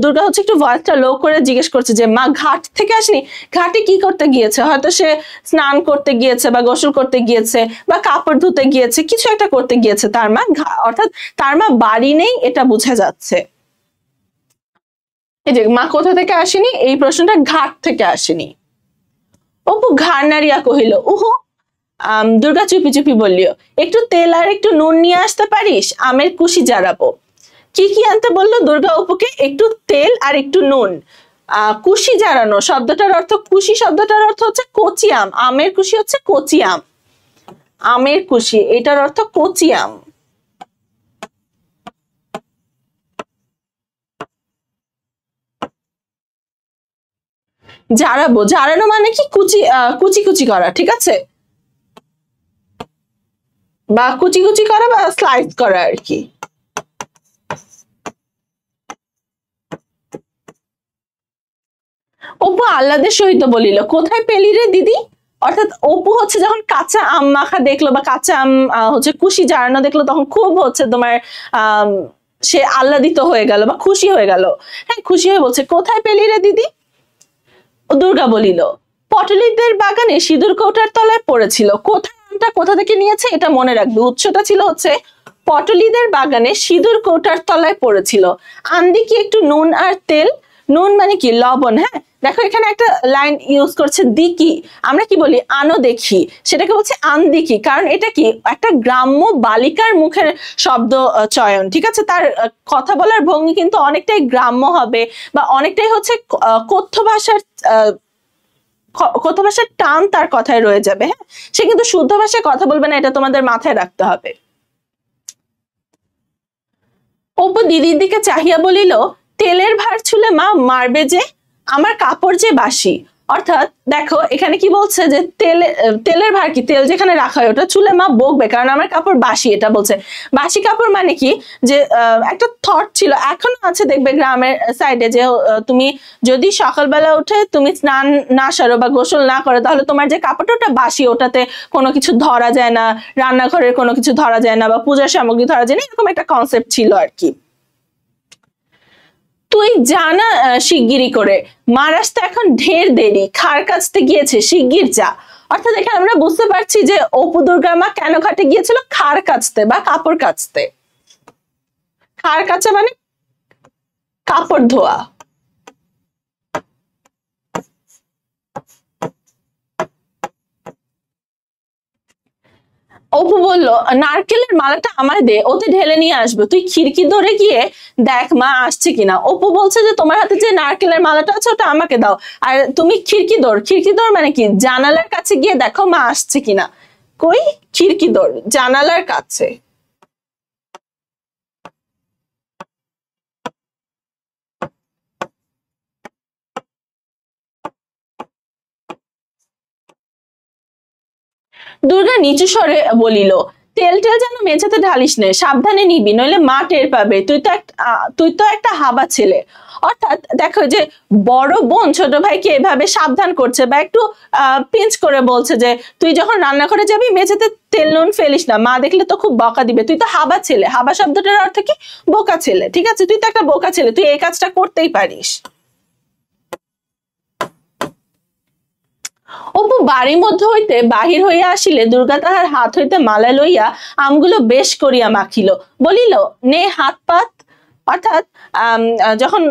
দুর্গা হচ্ছে একটু ভয়েসটা লো করে জিজ্ঞেস করছে যে মা ঘাট থেকে আসেনি। ঘাটে কি করতে গিয়েছে? হয়তো সে স্নান করতে গিয়েছে বা গোসল করতে গিয়েছে বা কাপড় ধুতে গিয়েছে, কিছু একটা করতে গিয়েছে তার মা। অর্থাৎ তার মা বাড়ি নেই, এটা বোঝা যাচ্ছে। এই যে মা কোথা থেকে আসেনি, এই প্রশ্নটা ঘাট থেকে আসেনি। অপু ঘাড় নাড়িয়া কহিল, উহু। দুর্গা চুপি চুপি বললিও, একটু তেল আর একটু নুন নিয়ে আসতে পারিস, আমের কুশি জারাবো। কি কি আনতে বললো দুর্গা অপুকে? একটু তেল আর একটু নুন। কুশি জারানো শব্দটার অর্থ, কুশি শব্দটার অর্থ হচ্ছে কচি আম। আমের কুশি হচ্ছে কচি আম। আমের কুশি এটার অর্থ কচি আম। জারাবো, জারানো মানে কি, কুচি কুচি কুচি করা। ঠিক আছে, বা কুচি কুচি করা বা স্লাইস করা আর কি। অপু আহ্লাদের সহিত বলিল, কোথায় পেলি রে দিদি? অর্থাৎ অপু হচ্ছে যখন কাঁচা আম মাখা দেখলো বা কাঁচা আম হচ্ছে কুশি জারানো দেখলো, তখন খুব হচ্ছে তোমার সে আহ্লাদিত হয়ে গেল বা খুশি হয়ে গেল। হ্যাঁ, খুশি হয়ে বলছে, কোথায় পেলি রে দিদি? দুর্গা বলিল, পটলিদের বাগানে সিঁদুর কৌটার তলায় পড়েছিল। কোথায় আমটা কোথা থেকে নিয়েছে এটা মনে রাখবে। উৎসটা ছিল হচ্ছে পটলিদের বাগানে সিঁদুর কৌটার তলায় পড়েছিল। আনদি কি একটু নুন আর তেল, নুন মানে কি লবণ। হ্যাঁ, দেখো এখানে একটা লাইন ইউজ করছে দিকি, আমরা কি বলি আনো দেখি, সেটাকে বলছে আন দিকি, কারণ এটা কি একটা গ্রাম্য বালিকার মুখের শব্দ চয়ন, ঠিক আছে। তার কথা বলার ভঙ্গি কিন্তু অনেকটাই গ্রাম্য হবে বা অনেকটাই হচ্ছে কথ্য ভাষার টান তার কথায় রয়ে যাবে। হ্যাঁ, সে কিন্তু শুদ্ধ ভাষায় কথা বলবে না, এটা তোমাদের মাথায় রাখতে হবে। অপু দিদির দিকে চাহিয়া বলিল, তেলের ভার ছুলে মা মারবে যে, আমার কাপড় যে বাসি। অর্থাৎ দেখো এখানে কি বলছে যে তেলের ভার কি, তেল যেখানে রাখা হয় ওটা চুলে মা বকবে, কারণ আমার কাপড় বাসি। এটা বলছে বাসি কাপড় মানে কি, যে একটা থট ছিল, এখনো আছে দেখবে গ্রামের সাইডে, যে তুমি যদি সকালবেলা উঠে তুমি স্নান না সারো বা গোসল না করো, তাহলে তোমার যে কাপড়টা ওটা বাসি, ওটাতে কোনো কিছু ধরা যায় না, রান্নাঘরের কোনো কিছু ধরা যায় না বা পূজার সামগ্রী ধরা যায় না, এরকম একটা কনসেপ্ট ছিল আর কি। তুই জানা শিগগিরি করে, মার আসতে এখন ঢের দেরি, খার কাচতে গিয়েছে, শিগগির যা। অর্থাৎ এখানে আমরা বুঝতে পারছি যে অপু দুর্গার মা কেন ঘাটে গিয়েছিল, খার কাচতে বা কাপড় কাচতে। খার কাচা মানে কাপড় ধোয়া। অপু বলল, নারকেলের মালাটা আমায় দে, ওতে ঢেলে নিয়ে আসবো, তুই খিড়কি ধরে গিয়ে দেখ মা আসছে কিনা। অপু বলছে যে তোমার হাতে যে নারকেলের মালাটা আছে ওটা আমাকে দাও, আর তুমি খিড়কি দৌড় মানে কি, জানালার কাছে গিয়ে দেখো মা আসছে কিনা। কই, খিড়কি দৌড় জানালার কাছে। দুর্গা নিচু স্বরে বলিল, তেল টেল যেন মেঝেতে ঢালিস নে, সাবধানে নিবি, নইলে মা টের পাবে, তুই তো একটা হাবা ছেলে। অর্থাৎ দেখো যে বড় বোন ছোট ভাইকে এভাবে সাবধান করছে বা একটু পিঞ্চ করে বলছে যে তুই যখন রান্নাঘরে যাবি মেঝেতে তেল নুন ফেলিস না, মা দেখলে তো খুব বকা দিবে, তুই তো হাবা ছেলে। হাবা শব্দটার অর্থ কি, বোকা ছেলে, ঠিক আছে, তুই তো একটা বোকা ছেলে, তুই এই কাজটা করতেই পারিস। অপু বাড়ির মধ্যে হইতে বাহির হইয়া আসিলে দুর্গা তাহার হাত হইতে মালা লইয়া আমগুলো বেশ করিয়া মাখিল, বলিল, নে হাত পাত। অর্থাৎ যখন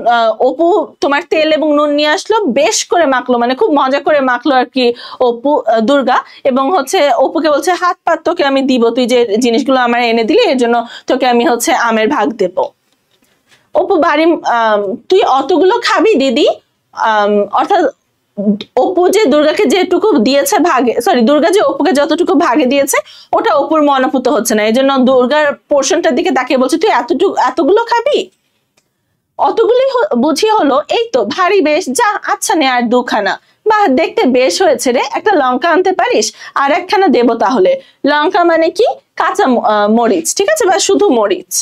অপু তোমার তেল এবং নুন নিয়ে আসলো, বেশ করে মাখলো, মানে খুব মজা করে মাখলো আর কি অপু দুর্গা, এবং হচ্ছে অপুকে বলছে হাত পাত, তোকে আমি দিব, তুই যে জিনিসগুলো আমার এনে দিলি এর জন্য তোকে আমি হচ্ছে আমের ভাগ দেব। অপু বাড়ি, তুই অতগুলো খাবি দিদি, অর্থাৎ অপু যে দুর্গাকে যেটুকু দিয়েছে ভাগে, সরি দুর্গা যে অপুকে যতটুকু ভাগে দিয়েছে ওটা অপুর মনোভূত হচ্ছে না, এই জন্য দুর্গার পোর্শনটার দিকে তাকিয়ে বলছে তুই এতগুলো খাবি। অতগুলি বুঝি হলো, এই তো ভারী বেশ, যা আচ্ছা নে আর দুখানা, বা দেখতে বেশ হয়েছে রে, একটা লঙ্কা আনতে পারিস, আর একখানা দেবো তাহলে। লঙ্কা মানে কি, কাঁচা মরিচ, ঠিক আছে, বা শুধু মরিচ।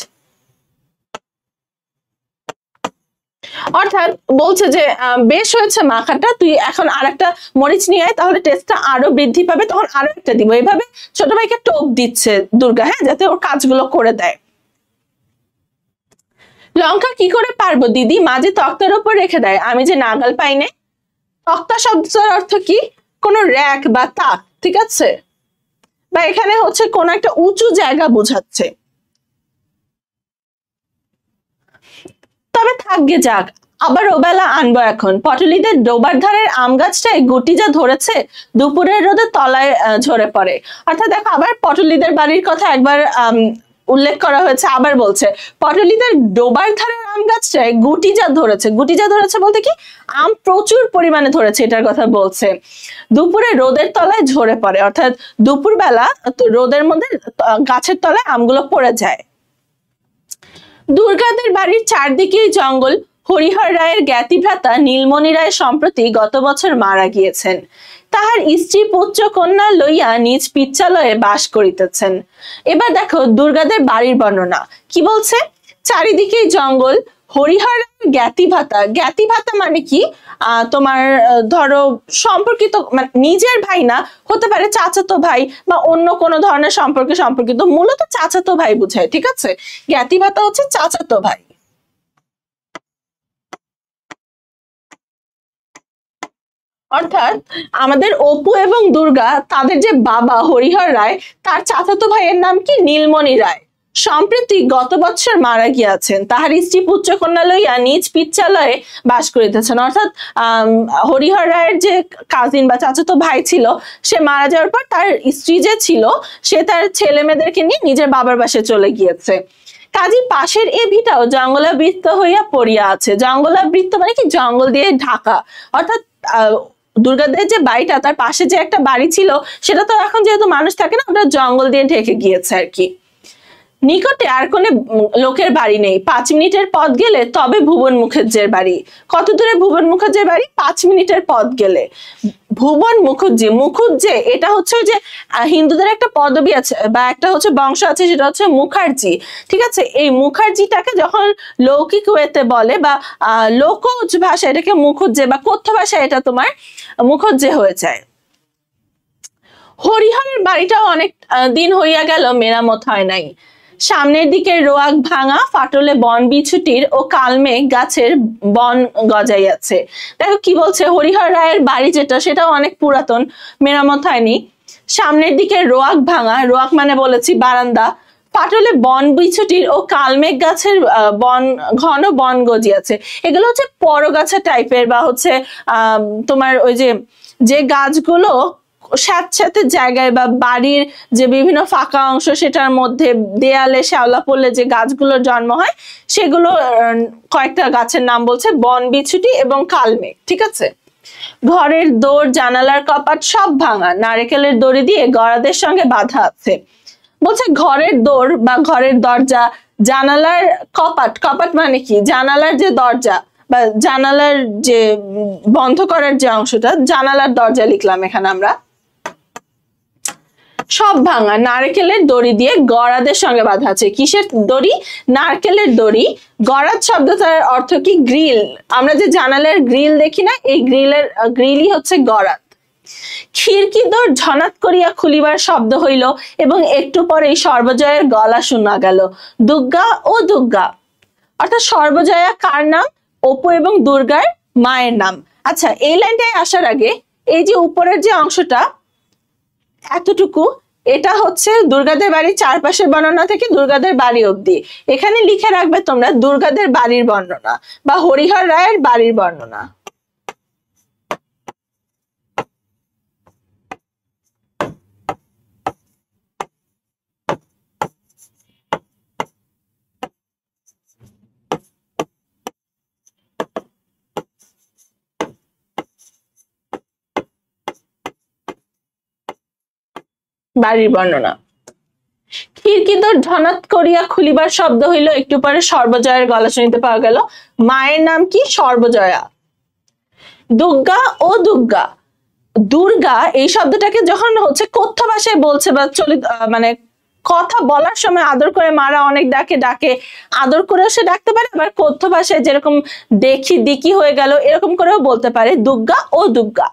অর্থাৎ বলছে যে বেশ হয়েছে মাখাটা, তুই এখন আর একটা মরিচ নিয়ে আয়, তাহলে টেস্টটা আরো বৃদ্ধি পাবে, তখন আরো একটা দিব। এইভাবে ছোট ভাইকে টোপ দিচ্ছে দুর্গা, হ্যাঁ, যাতে ওর কাজগুলো করে দেয়। লঙ্কা কি করে পারবো দিদি, মাঝে তক্তার উপর রেখে দেয়, আমি যে নাগাল পাই না। তক্তা শব্দের অর্থ কি, কোন র্যাক বা তাক, ঠিক আছে, বা এখানে হচ্ছে কোন একটা উঁচু জায়গা বোঝাচ্ছে। তবে থাকবে যাক, আবার ওবেলা আনবো এখন। পটলিদের ডোবার ধারের আম গাছটায় গুটি যা ধরেছে, দুপুরের রোদে তলায় ঝরে পড়ে। অর্থাৎ দেখো আবার পটলিদের বাড়ির কথা একবার উল্লেখ করা হয়েছে, আবার বলছে পটলিদের ডোবার ধারের আম গাছটায় গুটি যা ধরেছে। গুটি যা ধরেছে বলতে কি, আম প্রচুর পরিমাণে ধরেছে এটার কথা বলছে। দুপুরে রোদের তলায় ঝরে পড়ে, অর্থাৎ দুপুরবেলা রোদের মধ্যে গাছের তলায় আমগুলো পড়ে যায়। দুর্গাদের বাড়ির চারদিকেই জঙ্গল। হরিহর রায়ের জ্ঞাতি ভ্রাতা নীলমণি রায় সম্প্রতি গত বছর মারা গিয়েছেন। তাহার স্ত্রী পুত্র কন্যা লইয়া নিজ পিচ্চালয়ে বাস করিতেছেন। এবার দেখো দুর্গাদের বাড়ির বর্ণনা কি বলছে, চারিদিকেই জঙ্গল, হরিহর জ্ঞাতি ভাতা। জ্ঞাতি ভাতা মানে কি, তোমার ধরো সম্পর্কিত, মানে নিজের ভাই না, হতে পারে চাচাতো ভাই বা অন্য কোনো ধরনের সম্পর্কিত, মূলত চাচাতো ভাই বুঝায়, ঠিক আছে। জ্ঞাতি ভাতা হচ্ছে চাচাতো ভাই। অর্থাৎ আমাদের অপু এবং দুর্গা, তাদের যে বাবা হরিহর রায়, তার চাচাতো ভাইয়ের নাম কি, নীলমণি রায়। সম্প্রতি গত বছর মারা গিয়াছেন, তাহার স্ত্রী পুত্র কন্যা লইয়া নিজ পিচ্চালয়ে বাস করিতেছেন। অর্থাৎ হরিহর রায়ের যে কাজিন বা চাচাতো ভাই ছিল, সে মারা যাওয়ার পর তার স্ত্রী যে ছিল সে তার ছেলে মেয়েদেরকে নিয়ে নিজের বাবার বাসায় চলে গিয়েছে। কাজী পাশের এ ভিটাও জঙ্গলাবৃত্ত হইয়া পড়িয়া আছে। জঙ্গলাবৃত্ত মানে কি, জঙ্গল দিয়ে ঢাকা। অর্থাৎ দুর্গাদের যে বাড়িটা, তার পাশে যে একটা বাড়ি ছিল, সেটা তো এখন যেহেতু মানুষ থাকে না, ওটা জঙ্গল দিয়ে ঢেকে গিয়েছে আর কি। নিকটে আর কোনো লোকের বাড়ি নেই, 5 মিনিটের পথ গেলে তবে ভুবন মুখার্জির বাড়ি। কত দূরে ভুবন মুখার্জির বাড়ি? 5 মিনিটের পথ গেলে। ভুবন মুখার্জি, মুখুজ্জে, এটা হচ্ছে যে হিন্দুদের একটা পদবী আছে বা একটা হচ্ছে বংশ আছে, সেটা হচ্ছে মুখার্জি। ঠিক আছে, এই মুখার্জিটাকে যখন লৌকিক ওয়েতে বলে বা লোকজ ভাষা এটাকে মুখুজ্জে, বা কথ্য ভাষায় এটা তোমার মুখুজ্জে হয়ে যায়। হরিহরের বাড়িটাও অনেক দিন হইয়া গেল মেরামত হয় নাই। সামনের দিকে রোয়াক ভাঙা, ফাটলে বন বিছুটির ও কালমেঘ গাছের বন গজাইয়াছে। দেখো কি বলছে, হরিহর রায়ের বাড়ি যেটা, সেটাও অনেক পুরাতন, মেরামত হয়নি। সামনের দিকে রোয়াক ভাঙা, রোয়াক মানে বলেছি বারান্দা, ফাটলে বন বিছুটির ও কালমেঘ গাছের বন, ঘন বন গজিয়াছে। এগুলো হচ্ছে পরগাছা টাইপের বা হচ্ছে তোমার ওই যে গাছগুলো স্যাঁতস্যাঁতে জায়গায় বা বাড়ির যে বিভিন্ন ফাঁকা অংশ, সেটার মধ্যে দেয়ালে শ্যাওলা পড়লে যে গাছগুলোর জন্ম হয়, সেগুলো কয়েকটা গাছের নাম বলছে, বন বিছুটি এবং কালমেঘ। ঠিক আছে, ঘরের দোর জানালার কপাট সব ভাঙা, নারকেলের দড়ি দিয়ে গড়াদের সঙ্গে বাঁধা আছে। বলছে ঘরের দোর বা ঘরের দরজা, জানালার কপাট, কপাট মানে কি, জানালার যে দরজা বা জানালার যে বন্ধ করার যে অংশটা, জানালার দরজা লিখলাম এখানে আমরা, সব ভাঙা, নারকেলের দড়ি দিয়ে গড়াদের সঙ্গে বাঁধা আছে। কিসের দড়ি? নারকেলের দড়ি। গড়াদ শব্দটার অর্থ কি? গ্রিল। আমরা যে জানালার গ্রিল দেখি না, এই গ্রিলই হচ্ছে গড়াদ। খিড়কি দোর ঝনাত করিয়া খুলিবার শব্দ হইল এবং একটু পরেই সর্বজয়ের গলা শোনা গেল, দুর্গা ও দুর্গা। অর্থাৎ সর্বজয়া কার নাম? অপু এবং দুর্গার মায়ের নাম। আচ্ছা, এই লাইনটায় আসার আগে এই যে উপরের যে অংশটা এতটুকু, এটা হচ্ছে দুর্গাদের বাড়ির চারপাশের বর্ণনা থেকে দুর্গাদের বাড়ি অবধি। এখানে লিখে রাখবে তোমরা দুর্গাদের বাড়ির বর্ণনা বা হরিহর রায়ের বাড়ির বর্ণনা। বাড়ির বর্ণনা। খিড়কি দোর ঝনাত করিয়া খুলিবার শব্দ হইল, একটু পরে সর্বজয়ের গলা শুনিতে পাওয়া গেল। মায়ের নাম কি? সর্বজয়া। দুর্গা ও দুর্গা, দুর্গা এই শব্দটাকে যখন হচ্ছে কথ্য ভাষায় বলছে বা চলিত মানে কথা বলার সময় আদর করে মারা অনেক ডাকে আদর করেও সে ডাকতে পারে, আবার কথ্য ভাষায় যেরকম দেখি দিকি হয়ে গেল এরকম করেও বলতে পারে দুর্গা ও দুর্গা।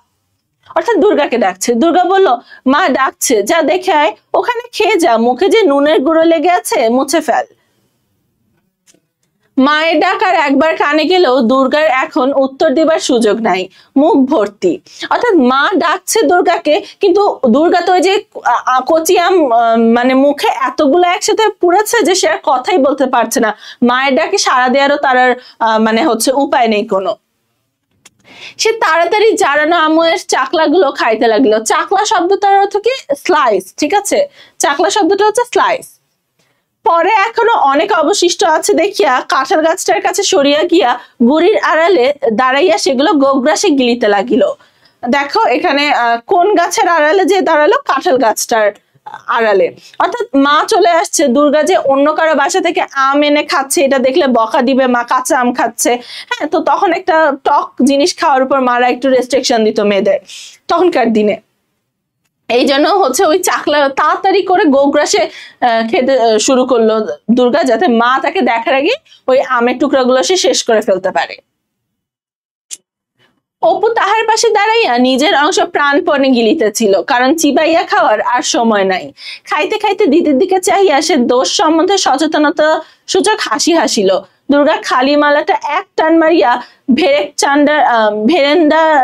অর্থাৎ দুর্গাকে ডাকছে। দুর্গা বলল, মা ডাকছে, যা দেখে আয়, ওখানে খেয়ে যা, মুখে যে নুনের গুঁড়ো লেগে আছে মুছে ফেল। মায়ের ডাক আর একবার কানে গেলেও দুর্গার এখন উত্তর দিবার সুযোগ নাই, মুখ ভর্তি। অর্থাৎ মা ডাকছে দুর্গাকে, কিন্তু দুর্গা তো ওই যে কচিয়াম মানে মুখে এতগুলো একসাথে পুড়েছে যে সে আর কথাই বলতে পারছে না। মায়ের ডাকে সাড়া দেওয়ারও তার মানে হচ্ছে উপায় নেই কোনো। সে তাড়াতাড়ি জারানো আমের চাকলাগুলো খাইতে লাগলো। চাকলা শব্দটার অর্থ কি? স্লাইস। ঠিক আছে, চাকলা শব্দটা হচ্ছে স্লাইস। পরে এখনো অনেক অবশিষ্ট আছে দেখিয়া কাঁঠাল গাছটার কাছে সরিয়া গিয়া গুড়ির আড়ালে দাঁড়াইয়া সেগুলো গোগ্রাসে গিলিতে লাগিল। দেখো এখানে কোন গাছের আড়ালে যে দাঁড়ালো? কাঁঠাল গাছটার আড়ালে। অর্থাৎ মা চলে আসছে, দুর্গা যে অন্য কারো বাসা থেকে আম এনে খাচ্ছে এটা দেখলে বকা দিবে, মা কাঁচা আম খাচ্ছে। হ্যাঁ, তো তখন একটা টক জিনিস খাওয়ার উপর মারা একটু রেস্ট্রিকশন দিত মেয়েদের তখনকার দিনে। এই জন্য হচ্ছে ওই চাকলা তাড়াতাড়ি করে গোগ্রাসে খেতে শুরু করলো দুর্গা, যাতে মা তাকে দেখার আগে ওই আমের টুকরাগুলো সে শেষ করে ফেলতে পারে। অপু তাহার পাশে দাঁড়াইয়া নিজের অংশ প্রাণপণে গিলিতেছিল, কারণ চিবাইয়া খাওয়ার আর সময় নাই। খাইতে খাইতে দিদির দিকে চাহিয়া সে দোষ সম্বন্ধে সচেতনতা সূচক হাসি হাসিল। দুর্গা খালি মালাটা এক টান মারিয়া ভেরেন্ডার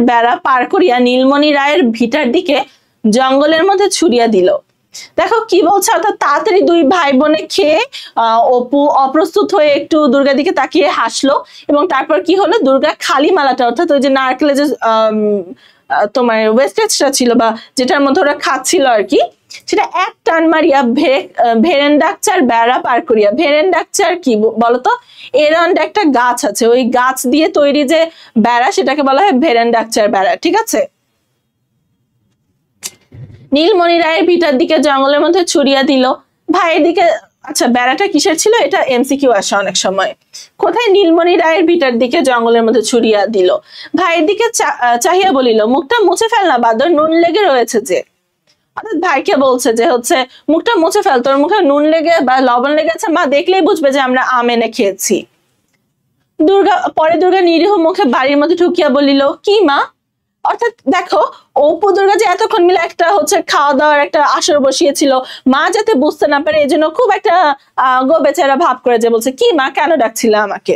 বেড়া পার করিয়া নীলমণি রায়ের ভিটার দিকে জঙ্গলের মধ্যে ছুড়িয়া দিল। দেখো কি বলছে, অর্থাৎ তাড়াতাড়ি দুই ভাই বোনে খেয়ে অপু অপ্রস্তুত হয়ে একটু দুর্গার দিকে তাকিয়ে হাসলো, এবং তারপর কি হলো, দুর্গা খালি মালাটা অর্থাৎ ওই যে নারকেলের যে তোমার ওয়েস্টেজটা ছিল বা যেটার মধ্যে ওরা খাচ্ছিল আর কি, সেটা এক টান মারিয়া ভেরেন্ডাকচার বেড়া পার করিয়া, ভেরেন্ডাকচার কি বলতো, এরান্ড একটা গাছ আছে, ওই গাছ দিয়ে তৈরি যে বেড়া সেটাকে বলা হয় ভেরেন্ডাকচার বেড়া, ঠিক আছে। নীলমণি রায়ের ভিটার দিকে জঙ্গলের মধ্যে ছুড়িয়া দিল, ভাইয়ের দিকে, আচ্ছা বেড়াটা কিসের ছিল, এটা এমসিকিউ আসে অনেক সময়। কোথায় নীলমণি রায়ের ভিটার দিকে জঙ্গলের মধ্যে ছুড়িয়া দিল, ভাইয়ের দিকে চাহিয়া বলিল, মুখটা মুছে ফেল না বাদর, নুন লেগে রয়েছে যে। অর্থাৎ ভাইকে বলছে যে হচ্ছে মুখটা মুছে ফেল, তোর মুখে নুন লেগে বা লবণ লেগেছে, মা দেখলেই বুঝবে যে আমরা আম এনে খেয়েছি। দুর্গা নিরীহ মুখে বাড়ির মধ্যে ঢুকিয়া বলিল, কি মা? অর্থাৎ দেখো অপু দুর্গা যে এতক্ষণ মিলে একটা হচ্ছে খাওয়া দাওয়ার একটা আসর বসিয়েছিল, মা যাতে বুঝতে না পারে এই জন্য খুব একটা গো বেচারা ভাব করে যে বলছে, কি মা কেন ডাকছিল আমাকে?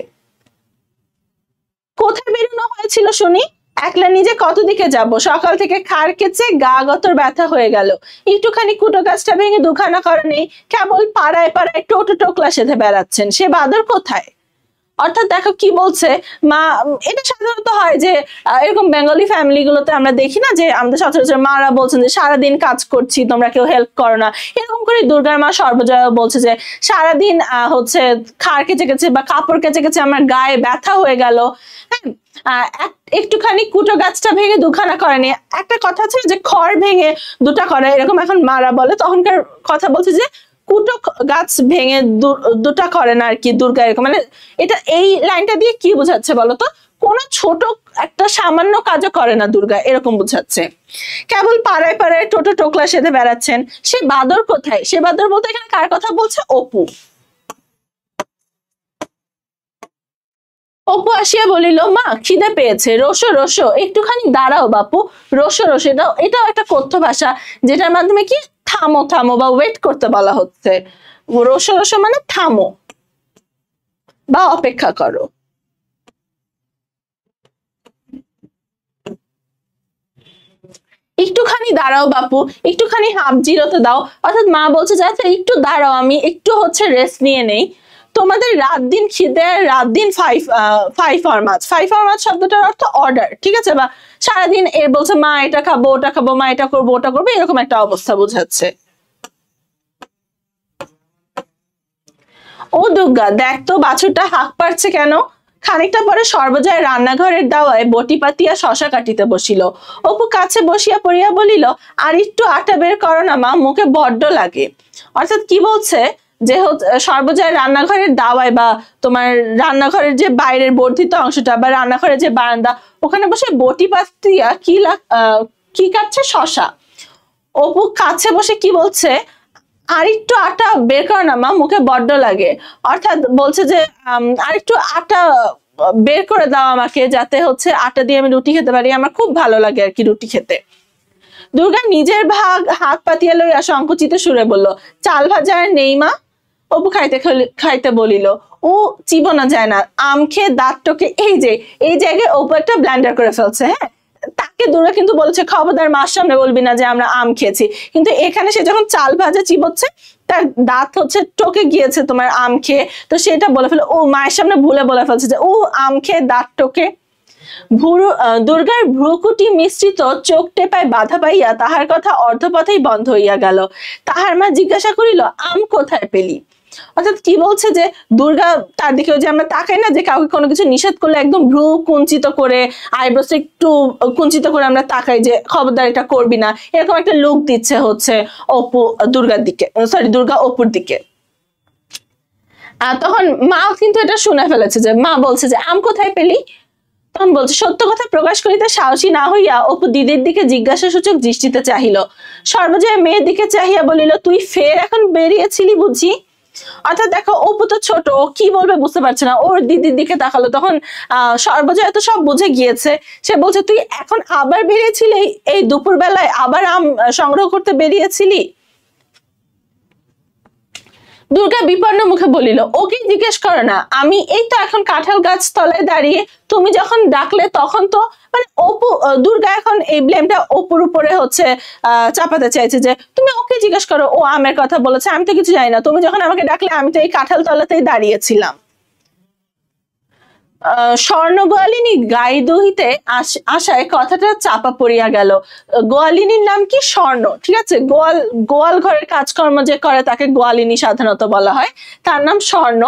কোথায় বেরোনো হয়েছিল শুনি? একলা নিজে কত দিকে যাব, সকাল থেকে খাড় কেচে গা গতর ব্যথা হয়ে গেল, একটুখানি কুটো গাছটা ভেঙে দুখানা করা নেই, কেবল পাড়ায় পাড়ায় টোটো টোকলা সেধে বেড়াচ্ছেন, সে বাদর কোথায়? অর্থাৎ দেখো কি বলছে মা, এটা সাধারণত হয় যে এরকম বেঙ্গলি ফ্যামিলি গুলোতে আমরা দেখি না যে আমাদের সচরাচর মারা বলছেন যে সারাদিন কাজ করছি তোমরা কেউ হেল্প করো না, এরকম করে দুর্গার মা সর্বজয়া বলছে যে সারাদিন হচ্ছে খাড় কেচে গেছে বা কাপড় কেচে গেছে, আমার গায়ে ব্যথা হয়ে গেল, হ্যাঁ একটুখানি কুটো গাছটা ভেঙে দুখানা করেনি, একটা কথা আছে যে খড় ভেঙে দুটা করে, এরকম এখন মারা বলে, তখনকার কথা বলছে যে কুটো গাছ ভেঙে দুটা করে না আর কি দুর্গা, এরকম মানে এটা এই লাইনটা দিয়ে কি বোঝাচ্ছে বলতো, কোন ছোট একটা সামান্য কাজও করে না দুর্গা, এরকম বোঝাচ্ছে। কেবল পাড়ায় পাড়ায় টোটো টোকলা সেধে বেড়াচ্ছেন, সে বাদর কোথায়? সে বাদর বলতে এখানে কার কথা বলছে? অপু। অপু আসিয়া বলিল, মা খিদে পেয়েছে, রসো রসো, একটুখানি দাঁড়াও বাপু, রসো রসো, এটাও একটা কথ্য ভাষা যেটার মাধ্যমে কি থামো থামো বা ওয়েট করতে বলা হচ্ছে। রসো রসো মানে থামো বা অপেক্ষা করো। একটুখানি দাঁড়াও বাপু, একটুখানি হাফ জিরোতে দাও, অর্থাৎ মা বলছে যে আচ্ছা একটু দাঁড়াও, আমি একটু হচ্ছে রেস্ট নিয়ে নেই। তোমাদের রাত দিন খিদে, রাত দিন ফাইভ ফরমাস শব্দটার অর্থ অর্ডার, ঠিক আছে, বা সারাদিন এর বলছে মা এটা খাবো ওটা খাবো, মা এটা করবো ওটা করবো, এরকম একটা অবস্থা বোঝাচ্ছে। ও দুর্গা দেখ তো বাছুরটা হাঁক পারছে কেন? খানিকটা পরে সর্বজয় রান্নাঘরের দাওয়ায় বটি পাতিয়া শশা কাটিতে বসিল, অপু কাছে বসিয়া পড়িয়া বলিল, আর একটু আটা বের করো না মা, মুখে বড্ড লাগে। অর্থাৎ কি বলছে যে সর্বজয় রান্নাঘরের দাওয়ায় বা তোমার রান্নাঘরের যে বাইরের বর্ধিত অংশটা বা রান্নাঘরের যে বারান্দা, ওখানে বসে বটি পাতিয়া কি কাটছে? শশা। অপু কাছে বসে কি বলছে, আর একটু আটা বের করো না মা, মুখে বড্ড লাগে। অর্থাৎ বলছে যে আর একটু আটা বের করে দাও আমাকে, যাতে হচ্ছে আটা দিয়ে আমি রুটি খেতে পারি, আমার খুব ভালো লাগে আর কি রুটি খেতে। দুর্গা নিজের ভাগ হাত পাতিয়া লইয়া সংকুচিত সুরে বলল, চাল ভাজা আর নেই মা? অপু খাইতে খাইতে বলিল, ও চিবোনা যায় না, আম খেয়ে দাঁত টোকে, এই জায়গায় অপু একটা ব্ল্যান্ডার করে ফেলছে। হ্যাঁ, তাকে দুর্গা কিন্তু বলেছে খবরদার মার সামনে বলবি না যে আমরা আম খেয়েছি, কিন্তু এখানে সে যখন চাল ভাজা চিবোচ্ছে তার দাঁত হচ্ছে টোকে গিয়েছে তোমার আম খেয়ে, তো সেটা বলে ফেলে, ও মায়ের সামনে ভুলে বলে ফেলছে যে ও আম খেয়ে দাঁত টোকে। দুর্গার ভ্রুকুটি মিশ্রিত চোখ টেপায় বাধা পাইয়া তাহার কথা অর্ধপথেই বন্ধ হইয়া গেল। তাহার মা জিজ্ঞাসা করিল, আম কোথায় পেলি? অর্থাৎ কি বলছে যে দুর্গা তার দিকে, যে আমরা তাকাই না যে কাউকে কোনো কিছু নিষেধ করলে একদম ভ্রু কুঞ্চিত করে, আইব্রোস একটু কুঞ্চিত করে আমরা তাকাই যে খবরদার এটা করবি না, এরকম একটা লুক দিচ্ছে হচ্ছে দুর্গার দিকে, সরি দুর্গা অপুর দিকে। তখন মা কিন্তু এটা শুনে ফেলেছে, যে মা বলছে যে আম কোথায় পেলি? তখন বলছে, সত্য কথা প্রকাশ করিতে সাহসী না হইয়া অপু দিদির দিকে জিজ্ঞাসা সূচক দৃষ্টিতে চাহিল। সর্বজয়া মেয়ের দিকে চাহিয়া বলিল, তুই ফের এখন বেরিয়েছিলি বুঝি? অর্থাৎ দেখো অপু তো ছোট, ও কি বলবে বুঝতে পারছে না, ওর দিদির দিকে তাকালো, তখন সর্বজয়া তো সব বুঝে গিয়েছে, সে বলছে তুই এখন আবার বেরিয়েছিলি, এই দুপুর বেলায় আবার আম সংগ্রহ করতে বেরিয়েছিলি? দুর্গা বিপন্ন মুখে বলিল, ওকে জিজ্ঞেস করো না, আমি এই তো এখন কাঁঠাল গাছ তলায় দাঁড়িয়ে, তুমি যখন ডাকলে তখন তো মানে অপু দুর্গা এখন এই ব্লেমটা অপুর উপরে হচ্ছে চাপাতে চাইছে যে তুমি ওকে জিজ্ঞেস করো, ও আমের কথা বলেছে, আমি তো কিছু জানি না, তুমি যখন আমাকে ডাকলে আমি তো এই কাঁঠাল তলাতেই দাঁড়িয়েছিলাম। স্বর্ণ গোয়ালিনী গাই দহিতে আসায় কথাটা চাপা পড়িয়া গেল। গোয়ালিনীর নাম কি? স্বর্ণ। ঠিক আছে, গোয়াল ঘরের কাজকর্ম যে করে তাকে গোয়ালিনী সাধারণত বলা হয়, তার নাম স্বর্ণ।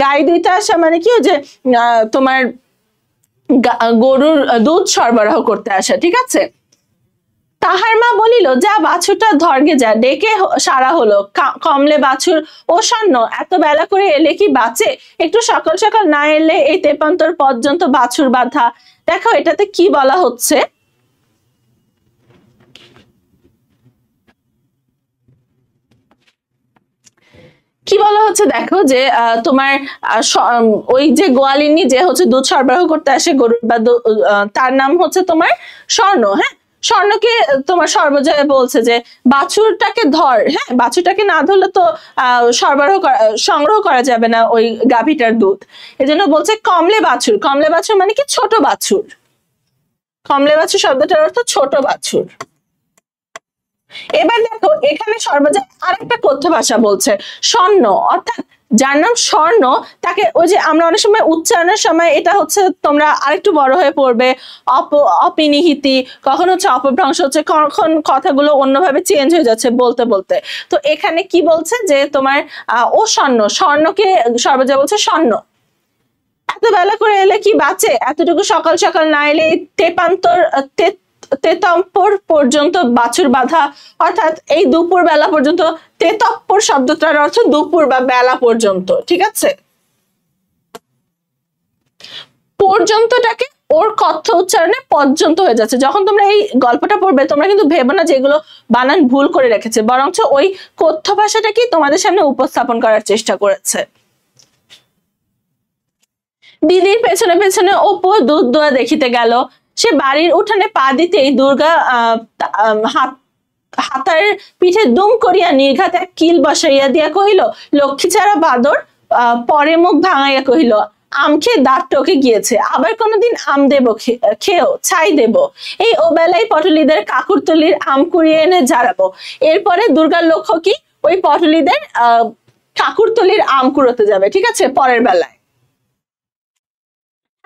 গাই দইতে আসা মানে কি, যে তোমার গরুর দুধ সরবরাহ করতে আসা। ঠিক আছে, তাহার মা বলিল, যা বাছুরটা ধর্গে যা, ডেকে সারা হলো। কমলে বাছুর, ও স্বর্ণ এত বেলা করে এলে কি বাঁচে? একটু সকাল সকাল না এলে এই তেপান্তর পর্যন্ত বাছুর বাঁধা। দেখো এটাতে কি বলা হচ্ছে, কি বলা হচ্ছে দেখো, যে তোমার ওই যে গোয়ালিনী যে হচ্ছে দুধ সরবরাহ করতে আসে গরুর বা তার নাম হচ্ছে তোমার স্বর্ণ। হ্যাঁ, স্বর্ণকে তোমার সর্বজয়া বলছে যে বাছুরটাকে ধর, হ্যাঁ বাছুরটাকে না ধরলে তো সংগ্রহ করা যাবে না ওই গাভীটার দুধ, এজন্য বলছে কমলে বাছুর। কমলে বাছুর মানে কি? ছোট বাছুর। কমলে বাছুর শব্দটার অর্থ ছোট বাছুর। এবার দেখো এখানে সর্বজয়া আরেকটা কথ্য ভাষা বলছে, স্বর্ণ, অর্থাৎ যার নাম স্বর্ণ তাকে, ওই যে আমরা অনেক সময় উচ্চারণের সময় এটা হচ্ছে তোমরা আরেকটু বড় হয়ে পড়বে, অপিনিহিতি, কখন হচ্ছে অপভ্রংশ হচ্ছে, কখন কথাগুলো অন্যভাবে চেঞ্জ হয়ে যাচ্ছে বলতে বলতে। তো এখানে কি বলছে যে তোমার ও স্বর্ণ, স্বর্ণকে সর্বজয়া বলছে স্বর্ণ এত বেলা করে এলে কি বাঁচে? এতটুকু সকাল সকাল না এলে তেতম্পর পর্যন্ত বাছুর বাঁধা, অর্থাৎ এই দুপুর বেলা পর্যন্ত। তেতপ্পর শব্দটার অর্থ দুপুর বা বেলা পর্যন্ত। ঠিক আছে, পর্যন্তটাকে ওর কথ্য উচ্চারণে পর্যন্ত হয়ে যাচ্ছে। যখন তোমরা এই গল্পটা পড়বে তোমরা কিন্তু ভেবো না যে এগুলো বানান ভুল করে রেখেছে, বরঞ্চ ওই কথ্য ভাষাটাকে তোমাদের সামনে উপস্থাপন করার চেষ্টা করেছে। দিদির পেছনে পেছনে অপু দুধ দোয়া দেখিতে গেল। সে বাড়ির উঠানে পা দিতেই দুর্গা হাতার পিঠে দুম করিয়া নির্ঘাত এক কিল বসাইয়া দিয়া কহিল, লক্ষ্মী ছাড়া বাদর। পরে মুখ ভাঙাইয়া কহিল, আম খেয়ে দাঁত টকে গিয়েছে, আবার কোনোদিন আম দেব, খেয়েও ছাই দেব। এই ওবেলায় পটলীদের কাকুরতলির আম কুড়িয়ে এনে ঝাড়াবো। এরপরে দুর্গার লক্ষ্য কি? ওই পটলীদের কাকুরতলির আম কুড়োতে যাবে। ঠিক আছে, পরের বেলায়।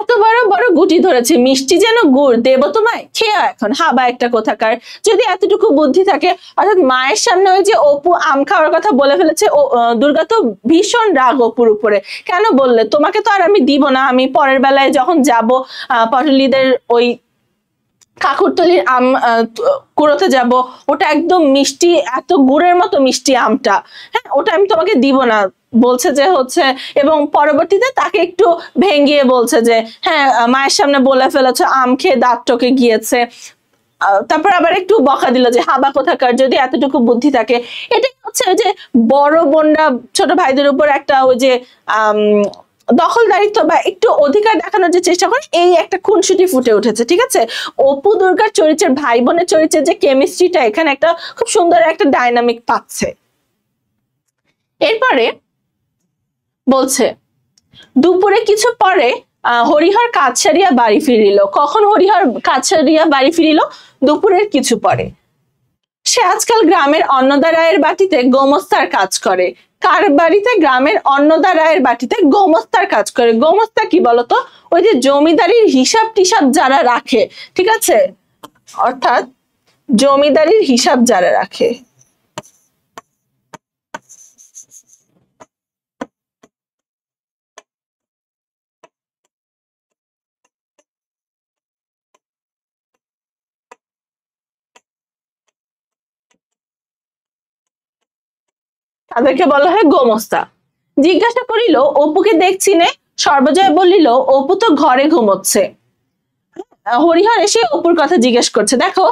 এত বড় বড় গুটি ধরেছে, মিষ্টি যেন গুড়, দেব তোমায়, খেয়ে এখন, হাবা একটা কোথাকার। যদি এতটুকু বুদ্ধি থাকে, অর্থাৎ মায়ের সামনে ওই যে অপু আম খাওয়ার কথা বলে ফেলেছে, দুর্গা তো ভীষণ রাগ অপুর উপরে। কেন বললে? তোমাকে তো আর আমি দিব না, আমি পরের বেলায় যখন যাব পটলীদের ওই কাকুরতলির আম কুড়োতে যাব, ওটা একদম মিষ্টি, এত গুড়ের মতো মিষ্টি আমটা, হ্যাঁ ওটা আমি তোমাকে দিব না বলছে যে হচ্ছে। এবং পরবর্তীতে তাকে একটু ভেঙ্গিয়ে বলছে যে হ্যাঁ মায়ের সামনে বলে ফেলেছে আম খেয়ে দাঁত টকে গিয়েছে। তারপর আবার একটু বকা দিল যে হাবা কোথাকার, যদি এতটুকু বুদ্ধি থাকে। এটাই হচ্ছে ওই যে বড় বোনরা ছোট ভাইদের উপর একটা ওই যে দখলদারিত্ব বা একটু অধিকার দেখানোর যে চেষ্টা করে, এই একটা খুনসুটি ফুটে উঠেছে। ঠিক আছে, অপু দুর্গার চরিত্রের ভাই বোনের চরিত্রের যে কেমিস্ট্রিটা এখানে একটা খুব সুন্দর একটা ডাইনামিক পাচ্ছে। এরপরে বলছে, দুপুরে কিছু পরে হরিহর কাজ সারিয়া বাড়ি ফিরিল। কখন হরিহর কাজ সারিয়া বাড়ি ফিরিল? দুপুরের কিছু পরে। সে আজকাল গ্রামের অন্নদা রায়ের বাটিতে গোমস্তার কাজ করে। কার বাড়িতে? গ্রামের অন্নদা রায়ের বাটিতে গোমস্তার কাজ করে। গোমস্তা কি বলতো? ওই যে জমিদারির হিসাব টিসাব যারা রাখে। ঠিক আছে, অর্থাৎ জমিদারির হিসাব যারা রাখে। তাদেরকে বলা হয় গোমস্তা। জিজ্ঞাসা করিল, অপুকে দেখছি নে? সর্বজয় বলিল, অপু তো ঘরে ঘুমোচ্ছে। হরিহর এসে অপুর কথা জিজ্ঞেস করছে। দেখো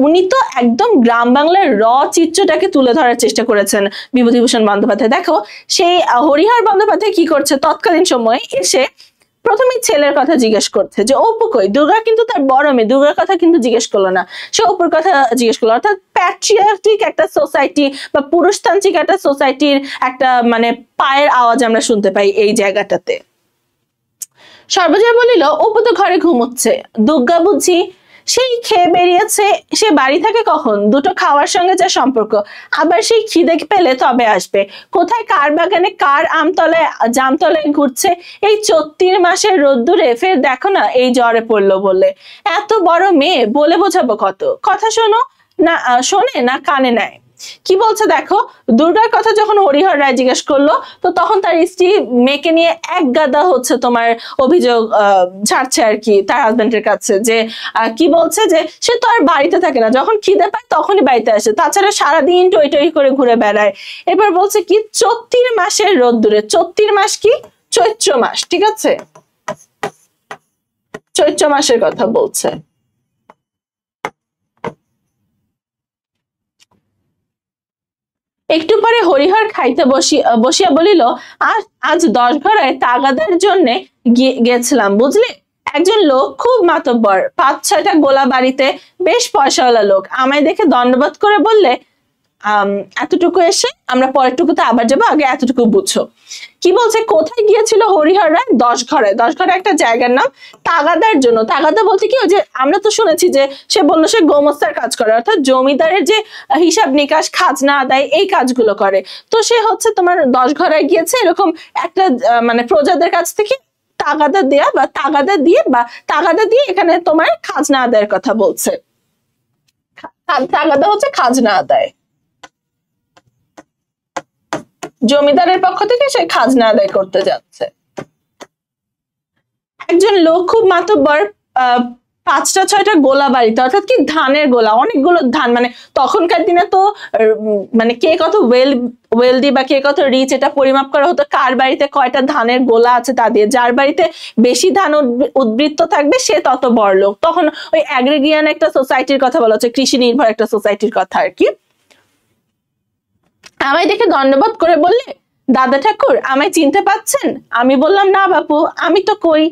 উনি তো একদম গ্রাম বাংলার চিত্রটাকে তুলে ধরার চেষ্টা করেছেন বিভূতিভূষণ বন্দ্যোপাধ্যায়। দেখো সেই হরিহর বন্দ্যোপাধ্যায় কি করছে, তৎকালীন সময়ে এসে প্রথমে ছেলের কথা জিজ্ঞেস করছে যে অপু কই, দুর্গা কিন্তু তার বড় মেয়ে, দুর্গার কথা কিন্তু জিজ্ঞেস করলো না, সে অপুর কথা জিজ্ঞেস করলো। অর্থাৎ প্যাট্রিয়ার্কিক একটা সোসাইটি বা পুরুষতান্ত্রিক একটা সোসাইটির একটা মানে পায়ের আওয়াজ আমরা শুনতে পাই এই জায়গাটাতে। সর্বজয়া বলিল অপু তো ঘরে ঘুমোচ্ছে, দুর্গা বুঝি সেই খেয়ে বেরিয়েছে, সে বাড়ি থাকে কখন, দুটো খাওয়ার সঙ্গে যা সম্পর্ক, আবার সেই খিদে পেলে তবে আসবে, কোথায় কার বাগানে কার আমতলায় জামতলায় ঘুরছে এই 34 মাসের রোদ্দুরে, ফের দেখো না এই জ্বরে পড়লো বলে, এত বড় মেয়ে বলে বোঝাবো কত, কথা শোনো না, শোনে না কানে নেয়। কি বলছে দেখো, দুর্গার কথা যখন হরিহর রায় জিজ্ঞেস করলো তো তখন তার স্ত্রী মেয়েকে নিয়ে এক গাদা হচ্ছে তোমার অভিযোগ ছাড়ছে আর কি তার হাজবেন্ডের কাছে, যে কি বলছে যে সে তো আর বাড়িতে থাকে না, যখন খিদে পায় তখনই বাড়িতে আসে, তাছাড়া সারাদিন টই টই করে ঘুরে বেড়ায়। এবার বলছে কি 34 মাসের রোদ্দুরে, 34 মাস কি চৈত্র মাস, ঠিক আছে, চৈত্র মাসের কথা বলছে। একটু পরে হরিহর খাইতে বসিয়া বলিল আজ 10 ঘরায় তাগাদার জন্য গেছিলাম বুঝলি, একজন লোক খুব মাতব্বর, 5-6টা গোলা বাড়িতে, বেশ পয়সাওয়ালা লোক, আমায় দেখে দণ্ডবোধ করে বললে এতটুকু এসে আমরা পরেরটুকুতে আবার যাবো, আগে এতটুকু বুঝো। কি বলছে, কোথায় গিয়েছিল হরিহর রায়? 10 ঘরায়। 10 ঘরে একটা জায়গার নাম, তাগাদার জন্য। তাগাদা বলতে কি, ওই যে আমরা তো শুনেছি যে সে বললো সে গোমস্তার কাজ করে, অর্থাৎ জমিদারের যে হিসাব নিকাশ খাজনা আদায় এই কাজগুলো করে, তো সে হচ্ছে তোমার 10 ঘরায় গিয়েছে এরকম একটা মানে প্রজাদের কাছ থেকে তাগাদা দেয়া বা তাগাদা দিয়ে এখানে তোমার খাজনা আদায়ের কথা বলছে। তাগাদা হচ্ছে খাজনা আদায়, জমিদারের পক্ষ থেকে সে খাজনা আদায় করতে যাচ্ছে। একজন লোক খুব মাতব্বর 5-6টা গোলা বাড়িতে, অর্থাৎ কি ধানের গোলা, অনেকগুলো ধান, মানে তখনকার দিনে তো মানে কে কত ওয়েলদি বা কে কত রিচ এটা পরিমাপ করা হতো কার বাড়িতে কয়টা ধানের গোলা আছে তা দিয়ে, যার বাড়িতে বেশি ধান উদ্বৃত্ত থাকবে সে তত বড় লোক। তখন ওই অ্যাগ্রিগিয়ান একটা সোসাইটির কথা বলা হচ্ছে, কৃষি নির্ভর একটা সোসাইটির কথা আর কি। আমায় দেখে দণ্ডবোধ করে বললে দাদা ঠাকুর আমায় চিনতে পাচ্ছেন? আমি বললাম না বাপু, আমি তো কই।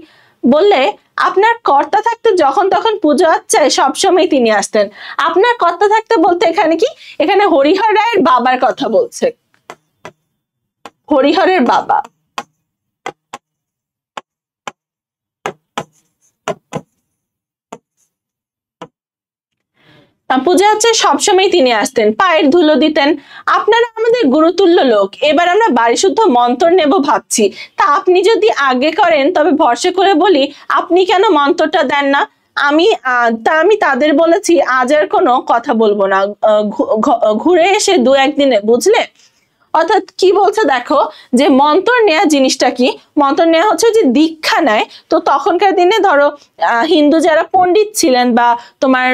বললে আপনার কর্তা থাকতে যখন তখন পুজো আচ্ছায় সবসময় তিনি আসতেন। আপনার কর্তা থাকতে বলতে এখানে কি, এখানে হরিহর রায়ের বাবার কথা বলছে, হরিহরের বাবা। পূজা হচ্ছে সবসময় তিনি আসতেন, পায়ের ধুলো দিতেন। আপনারা আমাদের গুরুতুল্য লোক, এবার আমরা বাড়ি শুদ্ধ মন্তর নেব ভাবছি, তা আপনি যদি আগে করেন তবে ভরসা করে বলি আপনি কেন মন্তরটা দেন না? আমি তাদের বলেছি আজ আর কোনো কথা বলবো না, ঘুরে এসে 2-1 দিনে, বুঝলে? অর্থাৎ কি বলছে দেখো, যে মন্তর নেয়া জিনিসটা কি, মন্তর নেওয়া হচ্ছে যে দীক্ষা নেয়। তো তখনকার দিনে ধরো হিন্দু যারা পণ্ডিত ছিলেন বা তোমার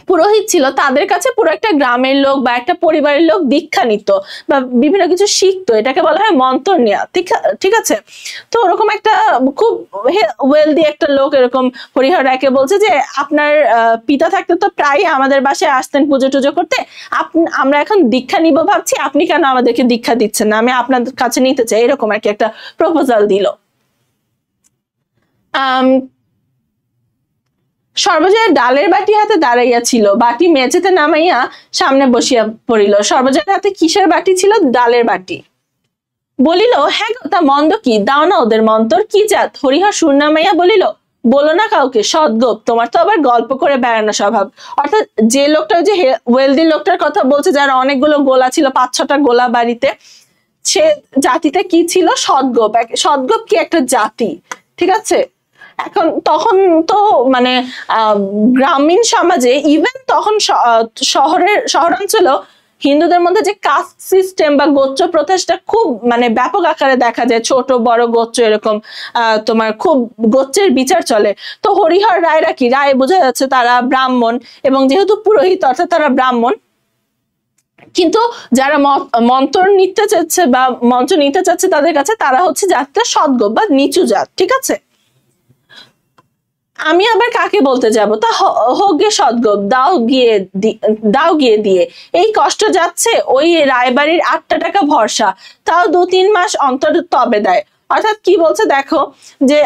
পুরোহিত ছিল, তাদের কাছে পুরো একটা গ্রামের লোক বা একটা পরিবারের লোক দীক্ষা নিত বা বিভিন্ন কিছু শিখতো, এটাকে বলা হয় মন্তর নেওয়া, ঠিক আছে। তো ওরকম একটা খুব ওয়েলদি একটা লোক এরকম হরিহর রায়কে বলছে যে আপনার পিতা থাকতে তো প্রায় আমাদের বাসায় আসতেন পুজো টুজো করতে, আমরা এখন দীক্ষা নিব ভাবছি, আপনি কেন আমাদেরকে দীক্ষা দিচ্ছেন না, আমি আপনার কাছে নিতে চাই, এরকম আর কি একটা প্রপোজাল দিল। সর্বজয়া ডালের বাটি হাতে দাঁড়াইয়া ছিল, বাটি মেঝেতে নামাইয়া সামনে বসিয়া পড়িল। সর্বজয়ার হাতে কিসের বাটি ছিল? ডালের বাটি। বলিল হ্যাঁ তা মন্দ কি, দাও না ওদের মন্তর, কি জাত? হরিহর সুর নামাইয়া বলিল বলো না কাউকে, সদ্গোপ, তোমার তো আবার গল্প করে বেড়ানো স্বভাব। অর্থাৎ যে লোকটা, যে ওয়েলদি লোকটার কথা বলছে যার অনেকগুলো গোলা ছিল, 5-6টা গোলা বাড়িতে, সে জাতিটা কি ছিল? সদ্গোপ। সদ্গোপ কি একটা জাতি, ঠিক আছে। এখন তখন তো মানে গ্রামীণ সমাজে, ইভেন তখন শহরাঞ্চলেও হিন্দুদের মধ্যে যে কাস্ট সিস্টেম বা গোত্র প্রথাটা খুব মানে ব্যাপক আকারে দেখা যায়, ছোট বড় গোত্র এরকম তোমার খুব গোত্রের বিচার চলে। তো হরিহর রায়রা কি, রায় বোঝা যাচ্ছে তারা ব্রাহ্মণ, এবং যেহেতু পুরোহিত অর্থাৎ তারা ব্রাহ্মণ, কিন্তু যারা মন্ত্র নিতে চাচ্ছে বা মন্ত্র নিতে চাচ্ছে তাদের কাছে তারা হচ্ছে জাতটা সদ্গোপ বা নিচু জাত, ঠিক আছে। আমি আবার কাকে বলতে যাব, তা হোক গে সদ্গোপ, দাও গিয়ে দিয়ে, এই কষ্ট যাচ্ছে, ওই রায়বাড়ির 8টা টাকা ভরসা, তাও 2-3 মাস অন্তর তবে দেয়। অর্থাৎ কি বলছে দেখো যে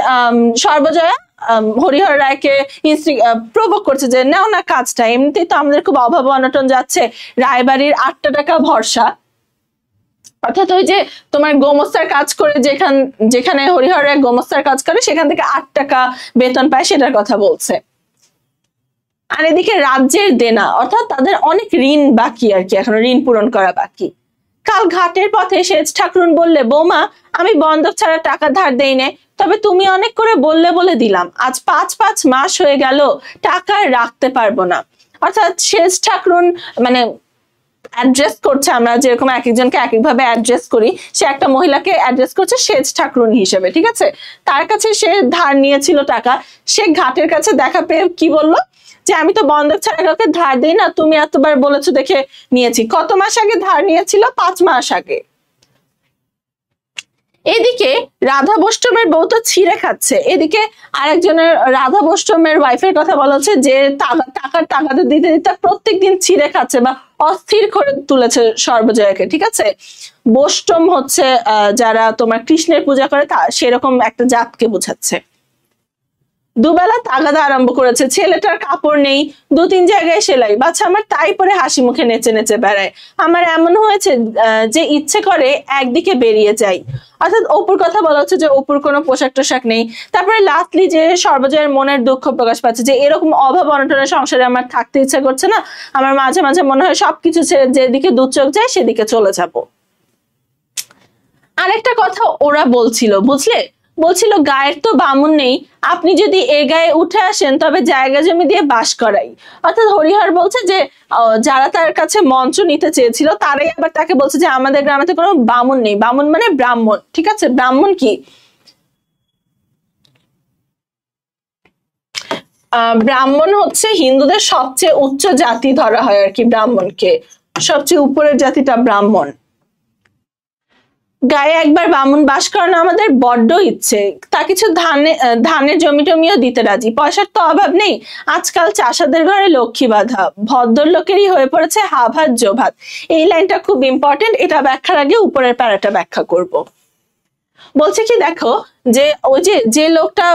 সর্বজয়া হরিহর রায়কে প্রভোগ করছে যে নাও না কাজটা, এমনিতেই তো আমাদের খুব অভাব অনটন যাচ্ছে, রায়বাড়ির 8 টাকা ভরসা। অর্থাৎ ওই যে তোমার গোমস্তার কাজ করে যেখানে হরিহর রায় গোমস্তার কাজ করে সেখান থেকে 8 টাকা বেতন পায়, সেটার কথা বলছে। আর এদিকে রাজ্যের দেনা, অর্থাৎ তাদের অনেক ঋণ বাকি আর কি, এখনো ঋণ পূরণ করা বাকি। কাল ঘাটের পথে সেজ ঠাকুরুন বললে, বৌমা আমি বন্ধক ছাড়া টাকা ধার দেই নে, তবে তুমি অনেক করে বললে বলে দিলাম, আজ 5 মাস হয়ে গেল টাকা রাখতে পারবো না। অর্থাৎ সেজ ঠাকুরুন মানে অ্যাড্রেস করছে, আমরা যেরকম এক একজনকে এক একভাবে অ্যাড্রেস করি, সে একটা মহিলাকে অ্যাড্রেস করছে সেজ ঠাকুরুন হিসেবে, ঠিক আছে। তার কাছে সে ধার নিয়েছিল টাকা, সে ঘাটের কাছে দেখা পেয়ে কি বললো যে আমি তো বন্ধক ছাড়া কাউকে ধার দিই না, তুমি এতবার বলেছো দেখে নিয়েছি। কত মাস আগে ধার নিয়েছিল? 5 মাস আগে। এদিকে রাধা বৈষ্ণবের বউ তো ছিঁড়ে খাচ্ছে, এদিকে আরেকজনের রাধা বৈষ্ণবের ওয়াইফের কথা বলা হচ্ছে যে টাকার টাকাতে দিতে দিতে প্রত্যেকদিন ছিঁড়ে খাচ্ছে বা অস্থির করে তুলেছে সর্বজয়াকে, ঠিক আছে। বৈষ্ণব হচ্ছে যারা তোমার কৃষ্ণের পূজা করে সেরকম একটা জাতকে বোঝাচ্ছে। দুবেলা তাগাদা আরম্ভ করেছে, ছেলেটার কাপড় নেই, 2-3 জায়গায় সেলাই, বাচ্চা আমার তাই পরে হাসি মুখে নেচে নেচে বেড়ায়, আমার এমন হয়েছে যে ইচ্ছে করে একদিকে বেরিয়ে যাই। অর্থাৎ অপুর কথা বলা হচ্ছে যে অপুর কোনো পোশাক টোশাক নেই। তারপরে লাস্টলি যে সর্বজয়ের মনের দুঃখ প্রকাশ পাচ্ছে যে এরকম অভাব অনটনের সংসারে আমার থাকতে ইচ্ছা করছে না, আমার মাঝে মাঝে মনে হয় সবকিছু ছেড়ে যেদিকে দু চোখ যায় সেদিকে চলে যাব। আরেকটা কথা ওরা বলছিল, বুঝলে, বলছিল গায়ের তো বামুন নেই, আপনি যদি এ গায়ে উঠে আসেন তবে জায়গা জমি দিয়ে বাস করাই। অর্থাৎ হরিহর বলছে যে যারা তার কাছে মন্ত্র নিতে চেয়েছিল তারাই আবার তাকে বলছে যে আমাদের গ্রামে তো কোনো বামুন নেই। বামুন মানে ব্রাহ্মণ, ঠিক আছে। ব্রাহ্মণ কি? ব্রাহ্মণ হচ্ছে হিন্দুদের সবচেয়ে উচ্চ জাতি ধরা হয় আর কি, ব্রাহ্মণকে সবচেয়ে উপরের জাতিটা ব্রাহ্মণ। গায়ে একবার বামুন বাস করানো আমাদের বড্ড ইচ্ছে, তা কিছু ধানের জমি টমিও দিতে রাজি, পয়সার তো অভাব নেই, আজকাল চাষাদের ঘরে লক্ষ্মী বাঁধা, ভদ্রলোকেরই হয়ে পড়েছে হাভাত জোভাত। এই লাইনটা খুব ইম্পর্টেন্ট, এটা ব্যাখ্যার আগে উপরের প্যারাটা ব্যাখ্যা করব। বলছে কি দেখো যে ওই যে লোকটা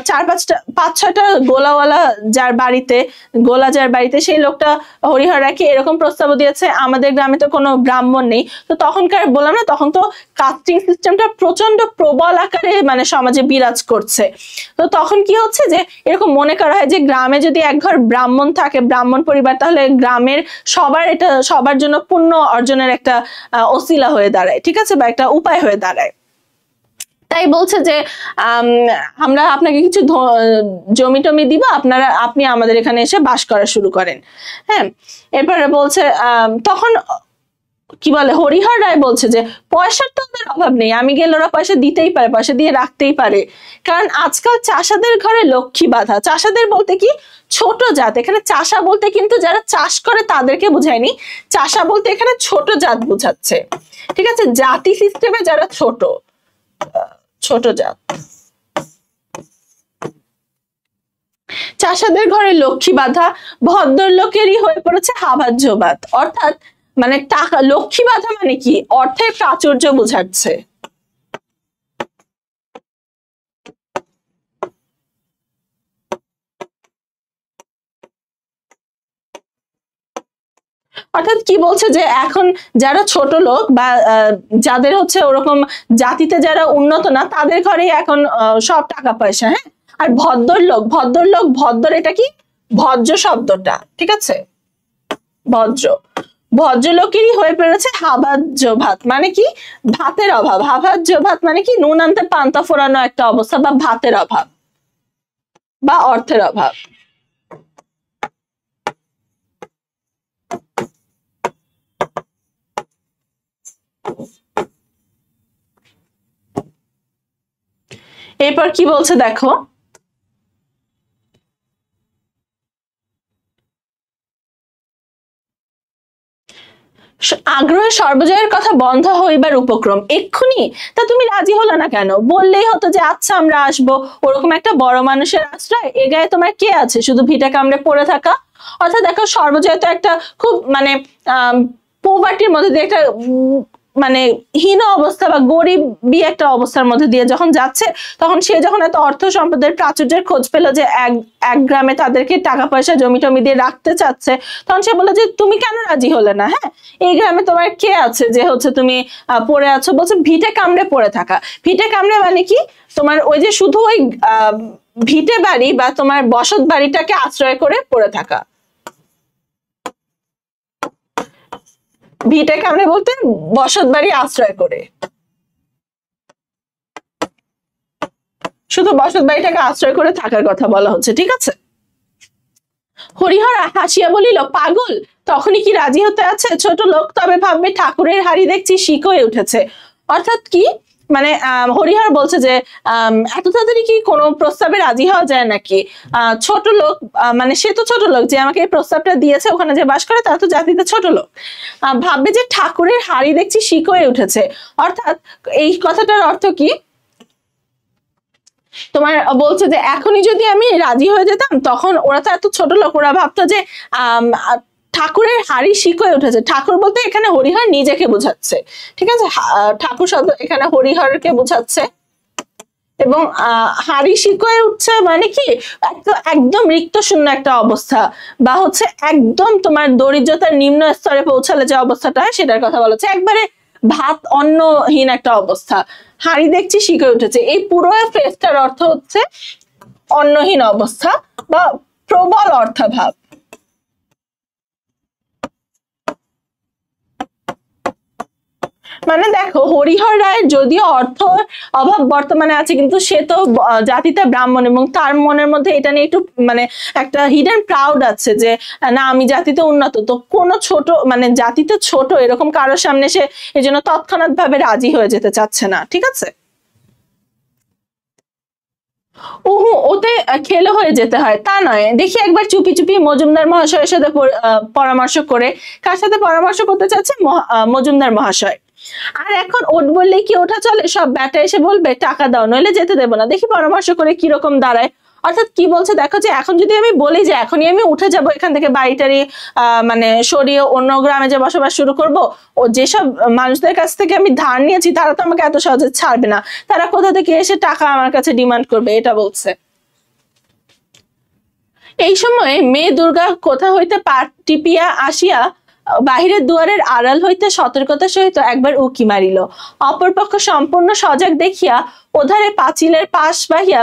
5-6টা গোলাওয়ালা যার বাড়িতে সেই লোকটা হরিহর রায়কে এরকম প্রস্তাব দিয়েছে আমাদের গ্রামে তো কোনো ব্রাহ্মণ নেই। তো তখনকার বললাম না, তখন তো কাস্টিং সিস্টেমটা প্রচন্ড প্রবল আকারে মানে সমাজে বিরাজ করছে। তো তখন কি হচ্ছে যে এরকম মনে করা হয় যে গ্রামে যদি এক ঘর ব্রাহ্মণ থাকে, ব্রাহ্মণ পরিবার, তাহলে গ্রামের সবার জন্য পুণ্য অর্জনের একটা ওসিলা হয়ে দাঁড়ায়, ঠিক আছে, বা একটা উপায় হয়ে দাঁড়ায়। তাই বলছে যে আমরা আপনাকে কিছু জমি টমি দিব, আপনি আমাদের এখানে এসে বাস করা শুরু করেন। হ্যাঁ, এরপরে বলছে তখন কি বলে হরিহর রায় বলছে যে পয়সার তো আমাদের অভাব নেই, আমি গেলে ওরা পয়সা দিতেই পারে, পয়সা দিয়ে রাখতেই পারে, কারণ আজকাল চাষাদের ঘরে লক্ষ্মী বাঁধা। চাষাদের বলতে কি ছোট জাত, এখানে চাষা বলতে কিন্তু যারা চাষ করে তাদেরকে বুঝায়নি, চাষা বলতে এখানে ছোট জাত বুঝাচ্ছে, ঠিক আছে, জাতি সিস্টেমে যারা ছোট জাত। চাষাদের ঘরে লক্ষ্মী বাঁধা, ভদ্রলোকেরই হয়ে পড়েছে হাভাত জোভাত। অর্থাৎ মানে টাকা লক্ষ্মী বাঁধা মানে কি, অর্থের প্রাচুর্য বোঝাচ্ছে। অর্থাৎ কি বলছে যে এখন যারা ছোট লোক বা যাদের হচ্ছে ওরকম জাতিতে যারা উন্নত না, তাদের ঘরেই এখন সব টাকা পয়সা। হ্যাঁ, আর ভদ্র এটা কি ভদ্র শব্দটা, ঠিক আছে, ভদ্রলোকেরই হয়ে পড়েছে হাভাত জোভাত, মানে কি ভাতের অভাব। হাভাত জোভাত মানে কি নুন আনতে পান্তা ফোরানো একটা অবস্থা, বা ভাতের অভাব বা অর্থের অভাব। এরপর কি বলছে দেখো, আগ্রহে সর্বজয়ের কথা বন্ধ হইবার উপক্রম এক্ষুনি, তা তুমি রাজি হলো না কেন? বললেই হতো যে আচ্ছা আমরা আসবো, ওরকম একটা বড় মানুষের আশ্রয়, এ গায়ে তোমার কে আছে, শুধু ভিটা কামড়ে পড়ে থাকা। অর্থাৎ দেখো সর্বজয় তো একটা খুব মানে পোভার্টির মধ্যে দিয়ে একটা মানে হীন অবস্থা বা গরিবই একটা অবস্থার মধ্যে দিয়ে যখন যাচ্ছে, তখন সে যখন এত অর্থ সম্পদের প্রাচুর্যের খোঁজ পেল যে এক গ্রামে তাদেরকে টাকা পয়সা জমি টমি দিয়ে রাখতে চাচ্ছে, তখন সে বললো যে তুমি কেন রাজি হলে না? হ্যাঁ, এই গ্রামে তোমার কে আছে যে হচ্ছে তুমি পড়ে আছো? বলছে ভিটে কামড়ে পড়ে থাকা। ভিটে কামড়ে মানে কি? তোমার ওই যে শুধু ওই ভিটে বাড়ি বা তোমার বসত বাড়িটাকে আশ্রয় করে পড়ে থাকা। ভিটে কামড়ে বলতে বসত বাড়ি আশ্রয় করে, শুধু বসত বাড়িটাকে আশ্রয় করে থাকার কথা বলা হচ্ছে, ঠিক আছে? হরিহর হাসিয়া বলিল, পাগল, তখনই কি রাজি হতে আছে? ছোট লোক তবে ভাববে ঠাকুরের হাড়ি দেখছি শিক হয়ে উঠেছে। অর্থাৎ কি মানে হরিহর বলছে যে এত তাড়াতাড়ি কি কোনো প্রস্তাবে রাজি হওয়া যায় নাকি? ছোট লোক মানে সে তো ছোট লোক, যে আমাকে এই প্রস্তাবটা দিয়েছে ওখানে যে বাস করে তারা তো জাতিতে ছোট লোক, ভাববে যে ঠাকুরের হাড়ি দেখছি শিক হয়ে উঠেছে। অর্থাৎ এই কথাটার অর্থ কি? তোমার বলছে যে এখনই যদি আমি রাজি হয়ে যেতাম, তখন ওরা তো এত ছোট লোক, ওরা ভাবতো যে ঠাকুরের হাড়ি শিক হয়ে উঠেছে। ঠাকুর বলতে এখানে হরিহর নিজেকে বোঝাচ্ছে, ঠিক আছে? ঠাকুর শব্দ এখানে হরিহরকে বোঝাচ্ছে। এবং হাড়ি শিক হয়ে উঠছে মানে কি? একদম রিক্ত শূন্য একটা অবস্থা, বা হচ্ছে একদম তোমার দরিদ্রতার নিম্ন স্তরে পৌঁছালে যে অবস্থাটা হয় সেটার কথা বলা হচ্ছে। একবারে ভাত অন্নহীন একটা অবস্থা। হাড়ি দেখছি শিক হয়ে উঠেছে, এই পুরো ফ্রেজটার অর্থ হচ্ছে অন্নহীন অবস্থা বা প্রবল অর্থাভাব। মানে দেখো, হরিহর রায়ের যদিও অর্থ অভাব বর্তমানে আছে, কিন্তু সে তো জাতিতে ব্রাহ্মণ, এবং তার মনের মধ্যে এটা নিয়ে একটু মানে একটা হিডেন প্রাউড আছে যে না, আমি জাতিতে উন্নত। তো কোনো ছোট মানে জাতিতে ছোট এরকম কারোর সামনে সে এই জন্য তৎক্ষণাৎ ভাবে রাজি হয়ে যেতে চাচ্ছে না, ঠিক আছে? ওতে খেলে হয়ে যেতে হয় তা নয়, দেখি একবার চুপি চুপি মজুমদার মহাশয়ের সাথে পরামর্শ করে। কার সাথে পরামর্শ করতে চাচ্ছে? মজুমদার মহাশয়। আর এখন ওঠ বললে কি ওঠা চলে? সব ব্যাটা এসে বলবে টাকা দাও, নইলে যেতে দেবো না। দেখি পরামর্শ করে কিরকম দাঁড়ায়। অর্থাৎ কি বলছে দেখো, যে এখন যদি আমি বলি যে এখনই আমি উঠে যাব এখান থেকে, বাড়িটারি মানে সরিয়ে অন্য গ্রামে যে বসবাস শুরু করব, ও যেসব মানুষদের কাছ থেকে আমি ধার নিয়েছি তারা তো আমাকে এত সহজে ছাড়বে না, তারা কোথা থেকে এসে টাকা আমার কাছে ডিমান্ড করবে, এটা বলছে। এই সময় মেয়ে দুর্গা কোথা হইতে পা টিপিয়া আসিয়া বাহিরের দুয়ারের আড়াল হইতে সতর্কতার সহিত একবার উকি মারিল। অপরপক্ষ সম্পূর্ণ সজাগ দেখিয়া ওধারে পাঁচিলের পাশ বাহিয়া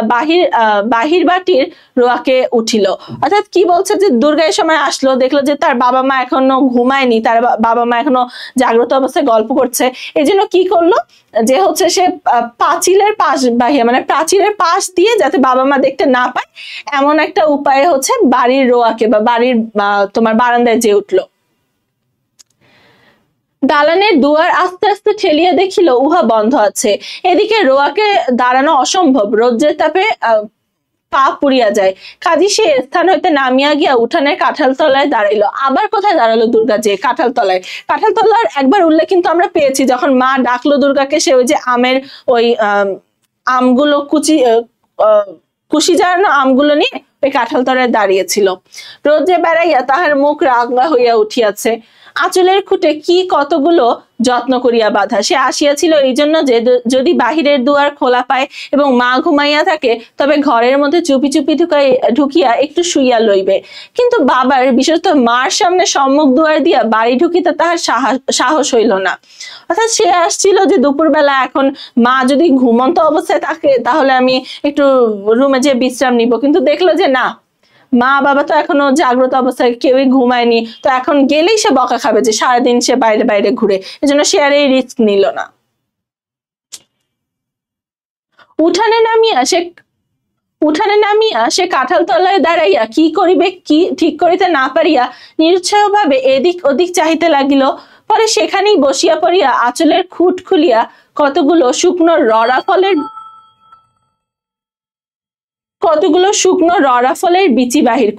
বাহির বাটির রোয়াকে উঠিল। অর্থাৎ কি বলছে, যে দুর্গা এই সময় আসলো, দেখলো যে তার বাবা মা এখনো ঘুমায়নি, তার বাবা মা এখনো জাগ্রত অবস্থায় গল্প করছে। এই জন্য কি করলো, যে হচ্ছে সে পাঁচিলের পাশ বাহিয়া মানে প্রাচীরের পাশ দিয়ে যাতে বাবা মা দেখতে না পায়, এমন একটা উপায়ে হচ্ছে বাড়ির রোয়াকে বা বাড়ির তোমার বারান্দায় যে উঠলো। দালানের দুয়ার আস্তে আস্তে ঠেলিয়া দেখিল উহা বন্ধ আছে। এদিকে রোয়াকে দাঁড়ানো অসম্ভব, রৌদ্রের তাপে পা পুড়িয়া যায়। কাজী সে স্থান হইতে নামিয়া গিয়া উঠানের কাঁঠাল তলায় দাঁড়াইলো। আবার কোথায় দাঁড়ালো দুর্গা? যে কাঁঠাল তলায়। কাঁঠাল তলার একবার উল্লেখ কিন্তু আমরা পেয়েছি, যখন মা ডাকলো দুর্গাকে, সে ওই যে আমের ওই আমগুলো কুশি জারানো আমগুলো নিয়ে ওই কাঁঠাল তলায় দাঁড়িয়েছিল। রোদ্রে বেড়াইয়া তাহার মুখ রাঙা হইয়া উঠিয়াছে। আঁচলের খুঁটে কি কতগুলো যত্ন করিয়া বাঁধা। সে আসিয়াছিল এই জন্য যে যদি বাহিরের দুয়ার খোলা পায় এবং মা ঘুমাইয়া থাকে, তবে ঘরের মধ্যে চুপি চুপি ঢুকিয়া একটু শুইয়া লইবে। কিন্তু বাবার, বিশেষত মার সামনে সম্মুখ দুয়ার দিয়া বাড়ি ঢুকিতে তাহার সাহস হইল না। অর্থাৎ সে আসছিল যে দুপুরবেলা এখন মা যদি ঘুমন্ত অবস্থায় থাকে তাহলে আমি একটু রুমে যেয়ে বিশ্রাম নিব, কিন্তু দেখলো যে না, মা বাবা তো এখনো জাগ্রত অবস্থায়, কেউই ঘুমায়নি, তো এখন গেলেই সে বকা খাবে যে সারাদিন সে বাইরে বাইরে ঘুরে। এজন্য সে আর এই রিস্ক নিল না। উঠানে নামিয়া সে কাঁঠাল তলায় দাঁড়াইয়া কি করিবে কি ঠিক করিতে না পারিয়া নিরুৎসাহ ভাবে এদিক ওদিক চাহিতে লাগিল। পরে সেখানেই বসিয়া পড়িয়া আঁচলের খুঁট খুলিয়া কতগুলো শুকনো রড়া ফলের বিচি বাহির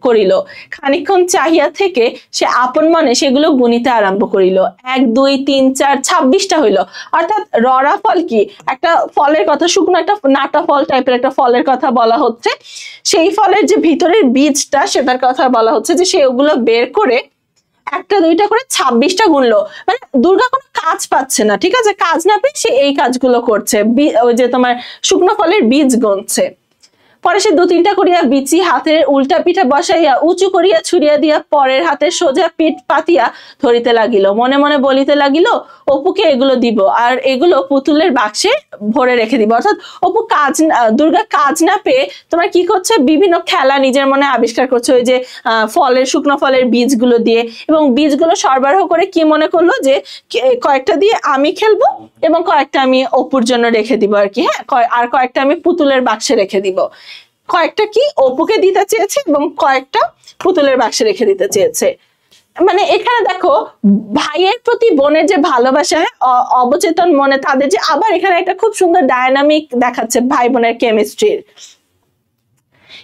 করিল। খানিকক্ষণ চাহিয়া থেকে সে আপন মনে সেগুলো গুনিতে আরম্ভ করিল। 1 2 3 4 26টা হইল। অর্থাৎ রড়া ফল কি? একটা ফলের কথা, শুকনো একটা নাটা ফল টাইপের একটা ফলের কথা বলা হচ্ছে। সেই ফলের যে ভিতরের বীজটা সেটার কথা বলা হচ্ছে, যে সে ওগুলো বের করে একটা দুইটা করে 26টা গুনলো, মানে দুর্গা কোনো কাজ পাচ্ছে না, ঠিক আছে, কাজ না পেয়ে সে এই কাজগুলো করছে, ওই যে তোমার শুকনো ফলের বীজ গুনছে। পরে সে দু তিনটা করিয়া বিচি হাতের উল্টা পিঠে বসাইয়া উঁচু করিয়া ছুড়িয়া দিয়া পরের হাতে সোজা পিঠ পাতিয়া ধরিতে লাগিল, মনে মনে বলিতে লাগিল অপুকে এগুলো দিব আর এগুলো পুতুলের বাক্সে ভরে রেখে দিব। অর্থাৎ অপু দুর্গা কাজ না পেয়ে তোমার কি করছে, বিভিন্ন খেলা নিজের মনে আবিষ্কার করছে ওই যে শুকনো ফলের বীজগুলো দিয়ে, এবং বীজগুলো সরবরাহ করে কি মনে করলো যে কয়েকটা দিয়ে আমি খেলবো এবং কয়েকটা আমি অপুর জন্য রেখে দিব আর কি, হ্যাঁ, আর কয়েকটা আমি পুতুলের বাক্সে রেখে দিব। কয়েকটা কি অপুকে দিতে চেয়েছে এবং কয়েকটা পুতুলের বাক্সে রেখে দিতে চেয়েছে। মানে এখানে দেখো ভাইয়ের প্রতি বোনের যে ভালোবাসা, অবচেতন মনে তাদের যে, আবার এখানে একটা খুব সুন্দর ডায়নামিক দেখাচ্ছে ভাই বোনের কেমিস্ট্রির।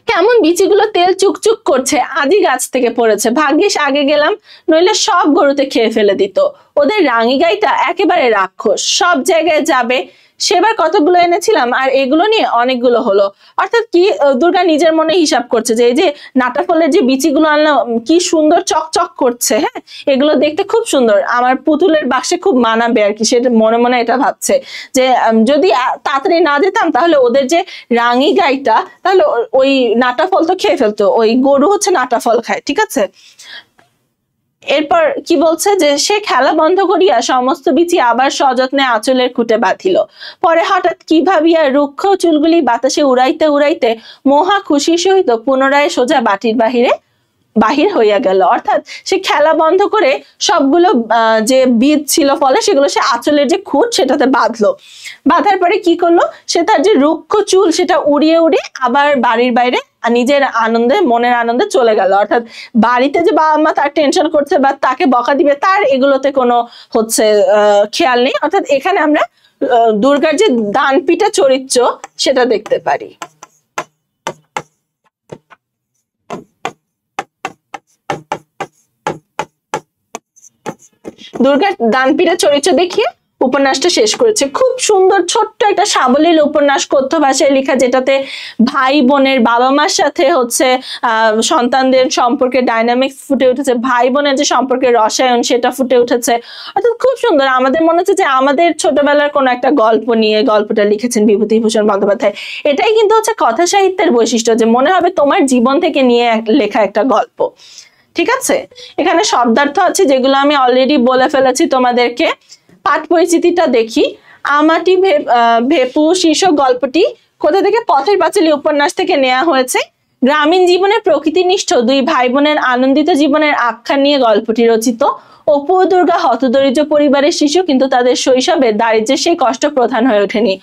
কেমন বিচিগুলো তেল চুকচুক করছে, আজই গাছ থেকে পড়েছে, ভাগ্যিস আগে গেলাম, নইলে সব গরুতে খেয়ে ফেলে দিত। ওদের রাঙি গাইটা একেবারে রাক্ষস, সব জায়গায় যাবে। সেবার কতগুলো এনেছিলাম আর এগুলো নিয়ে অনেকগুলো হলো। অর্থাৎ কি, দুর্গা নিজের মনে হিসাব করছে যে এই যে নাটা ফলের যে বিচিগুলো আনলাম কি সুন্দর চকচক করছে, হ্যাঁ, এগুলো দেখতে খুব সুন্দর, আমার পুতুলের বাক্সে খুব মানাবে আর কি, সেটা মনে মনে এটা ভাবছে যে যদি তাড়াতাড়ি না দিতাম তাহলে ওদের যে রাঙি গাইটা, তাহলে ওই নাটা ফল তো খেয়ে ফেলতো, ওই গরু হচ্ছে নাটা ফল খায়, ঠিক আছে। এরপর কি বলছে যে সে খেলা বন্ধ করিয়া সমস্ত বিচি আবার সযত্নে আঁচলের খুঁটে বাঁধিল। পরে হঠাৎ কি ভাবিয়া রুক্ষ চুলগুলি বাতাসে উড়াইতে উড়াইতে মহা খুশির সহিত পুনরায় সোজা বাটির বাহির হইয়া গেল। অর্থাৎ সে খেলা বন্ধ করে সবগুলো যে বীজ ছিল ফলে সেগুলো সে আঁচলের যে খুঁট সেটাতে বাঁধলো। বাঁধার পরে কি করলো, সে তার যে রুক্ষ চুল সেটা উড়িয়ে উড়িয়ে আবার বাড়ির বাইরে নিজের আনন্দে, মনের আনন্দে চলে গেল। অর্থাৎ বাড়িতে যে বাবা মা তার টেনশন করছে বা তাকে বকা দিবে, তার এগুলোতে কোনো হচ্ছে খেয়াল নেই। অর্থাৎ এখানে আমরা দুর্গার যে দানপীঠা চরিত্র সেটা দেখতে পারি। দুর্গার দানপীঠা চরিত্র দেখিয়ে উপন্যাসটা শেষ করেছে। খুব সুন্দর ছোট্ট একটা সাবলীল উপন্যাস, কথ্য ভাষায় লেখা, যেটাতে ভাই বোনের, বাবা মার সাথে হচ্ছে সন্তানদের সম্পর্কে ডাইনামিক্স ফুটে উঠেছে, ভাই বোনের যে সম্পর্কের রসায়ন সেটা ফুটে উঠেছে। অর্থাৎ খুব সুন্দর, আমাদের মনে হচ্ছে যে আমাদের ছোটবেলার কোনো একটা গল্প নিয়ে গল্পটা লিখেছেন বিভূতিভূষণ বন্দ্যোপাধ্যায়। এটাই কিন্তু হচ্ছে কথা সাহিত্যের বৈশিষ্ট্য, যে মনে হবে তোমার জীবন থেকে নিয়ে লেখা একটা গল্প, ঠিক আছে। এখানে শব্দার্থ আছে যেগুলো আমি অলরেডি বলে ফেলেছি তোমাদেরকে। পাঠ পরিচিতিটা দেখি। আমাটি ভেপু শীর্ষক গল্পটি কোথা থেকে, পথের পাঁচালী উপন্যাস থেকে নেওয়া হয়েছে। গ্রামীণ জীবনের প্রকৃতিনিষ্ঠ দুই ভাই বোনের আনন্দিত জীবনের আখ্যান নিয়ে গল্পটি রচিত। অপু ও দুর্গা হতদরিদ্র পরিবারের শিশু, কিন্তু তাদের শৈশবে দারিদ্র্যের সেই কষ্ট প্রধান হয়ে ওঠেনি।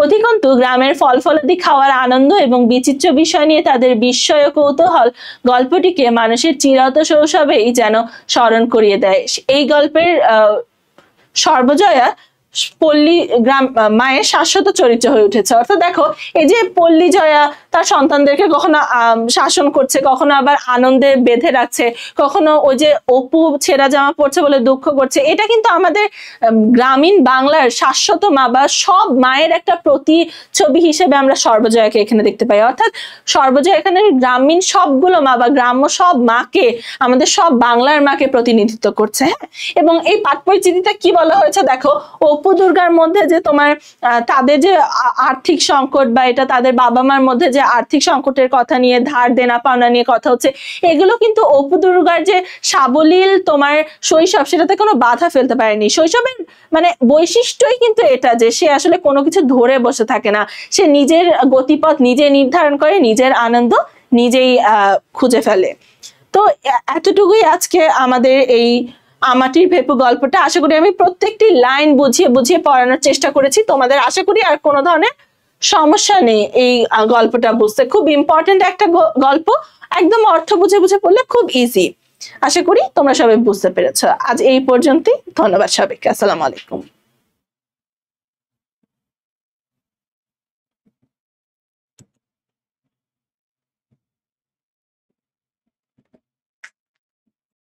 অধিকন্তু গ্রামের ফল ফলাদি খাওয়ার আনন্দ এবং বিচিত্র বিষয় নিয়ে তাদের বিস্ময় ও কৌতূহল গল্পটিকে মানুষের চিরত শৈশবেই যেন স্মরণ করিয়ে দেয়। এই গল্পের সর্বজয়া পল্লী গ্রাম মায়ের শাশ্বত চরিত্র হয়ে উঠেছে। অর্থাৎ দেখো, এই যে পল্লী জয়া তার সন্তানদেরকে কখনো শাসন করছে, কখনো আবার আনন্দে বেঁধে রাখছে, কখনো ওই যে অপু ছেঁড়া জামা পড়ছে বলে দুঃখ করছে, এটা কিন্তু আমাদের গ্রামীণ বাংলার শাশ্বত মা বা সব মায়ের একটা প্রতিছবি হিসেবে আমরা সর্বজয়াকে এখানে দেখতে পাই। অর্থাৎ সর্বজয়া এখানে গ্রামীণ সবগুলো মা বা গ্রাম্য সব মাকে, আমাদের সব বাংলার মাকে প্রতিনিধিত্ব করছে, হ্যাঁ। এবং এই পাঠ পরিচিতিটা কি বলা হয়েছে দেখো, অপু দুর্গার মধ্যে যে তোমার তাদের যে আর্থিক সংকট, বা এটা তাদের বাবা মার মধ্যে যে আর্থিক সংকটের কথা নিয়ে, ধার দেনা পাওনা নিয়ে কথা হচ্ছে, এগুলো কিন্তু অপু দুর্গার যে সাবলীল তোমার শৈশব সেটাতে কোনো বাধা ফেলতে পারেনি। শৈশবের মানে বৈশিষ্ট্যই কিন্তু এটা, যে সে আসলে কোনো কিছু ধরে বসে থাকে না, সে নিজের গতিপথ নিজে নির্ধারণ করে, নিজের আনন্দ নিজেই খুঁজে ফেলে। তো এতটুকুই আজকে আমাদের এই আমাটির ভেপু গল্পটা। আশা করি আমি প্রত্যেকটি লাইন বুঝিয়ে বুঝিয়ে পড়ানোর চেষ্টা করেছি, তোমাদের আশা করি আর কোনো ধরনের সমস্যা নেই এই গল্পটা বুঝতে। খুব ইম্পর্টেন্ট একটা গল্প, একদম অর্থ বুঝে বুঝে পড়লে খুব ইজি। আশা করি তোমরা সবাই বুঝতে পেরেছো। আজ এই পর্যন্তই, ধন্যবাদ সবাইকে, আসসালামু আলাইকুম।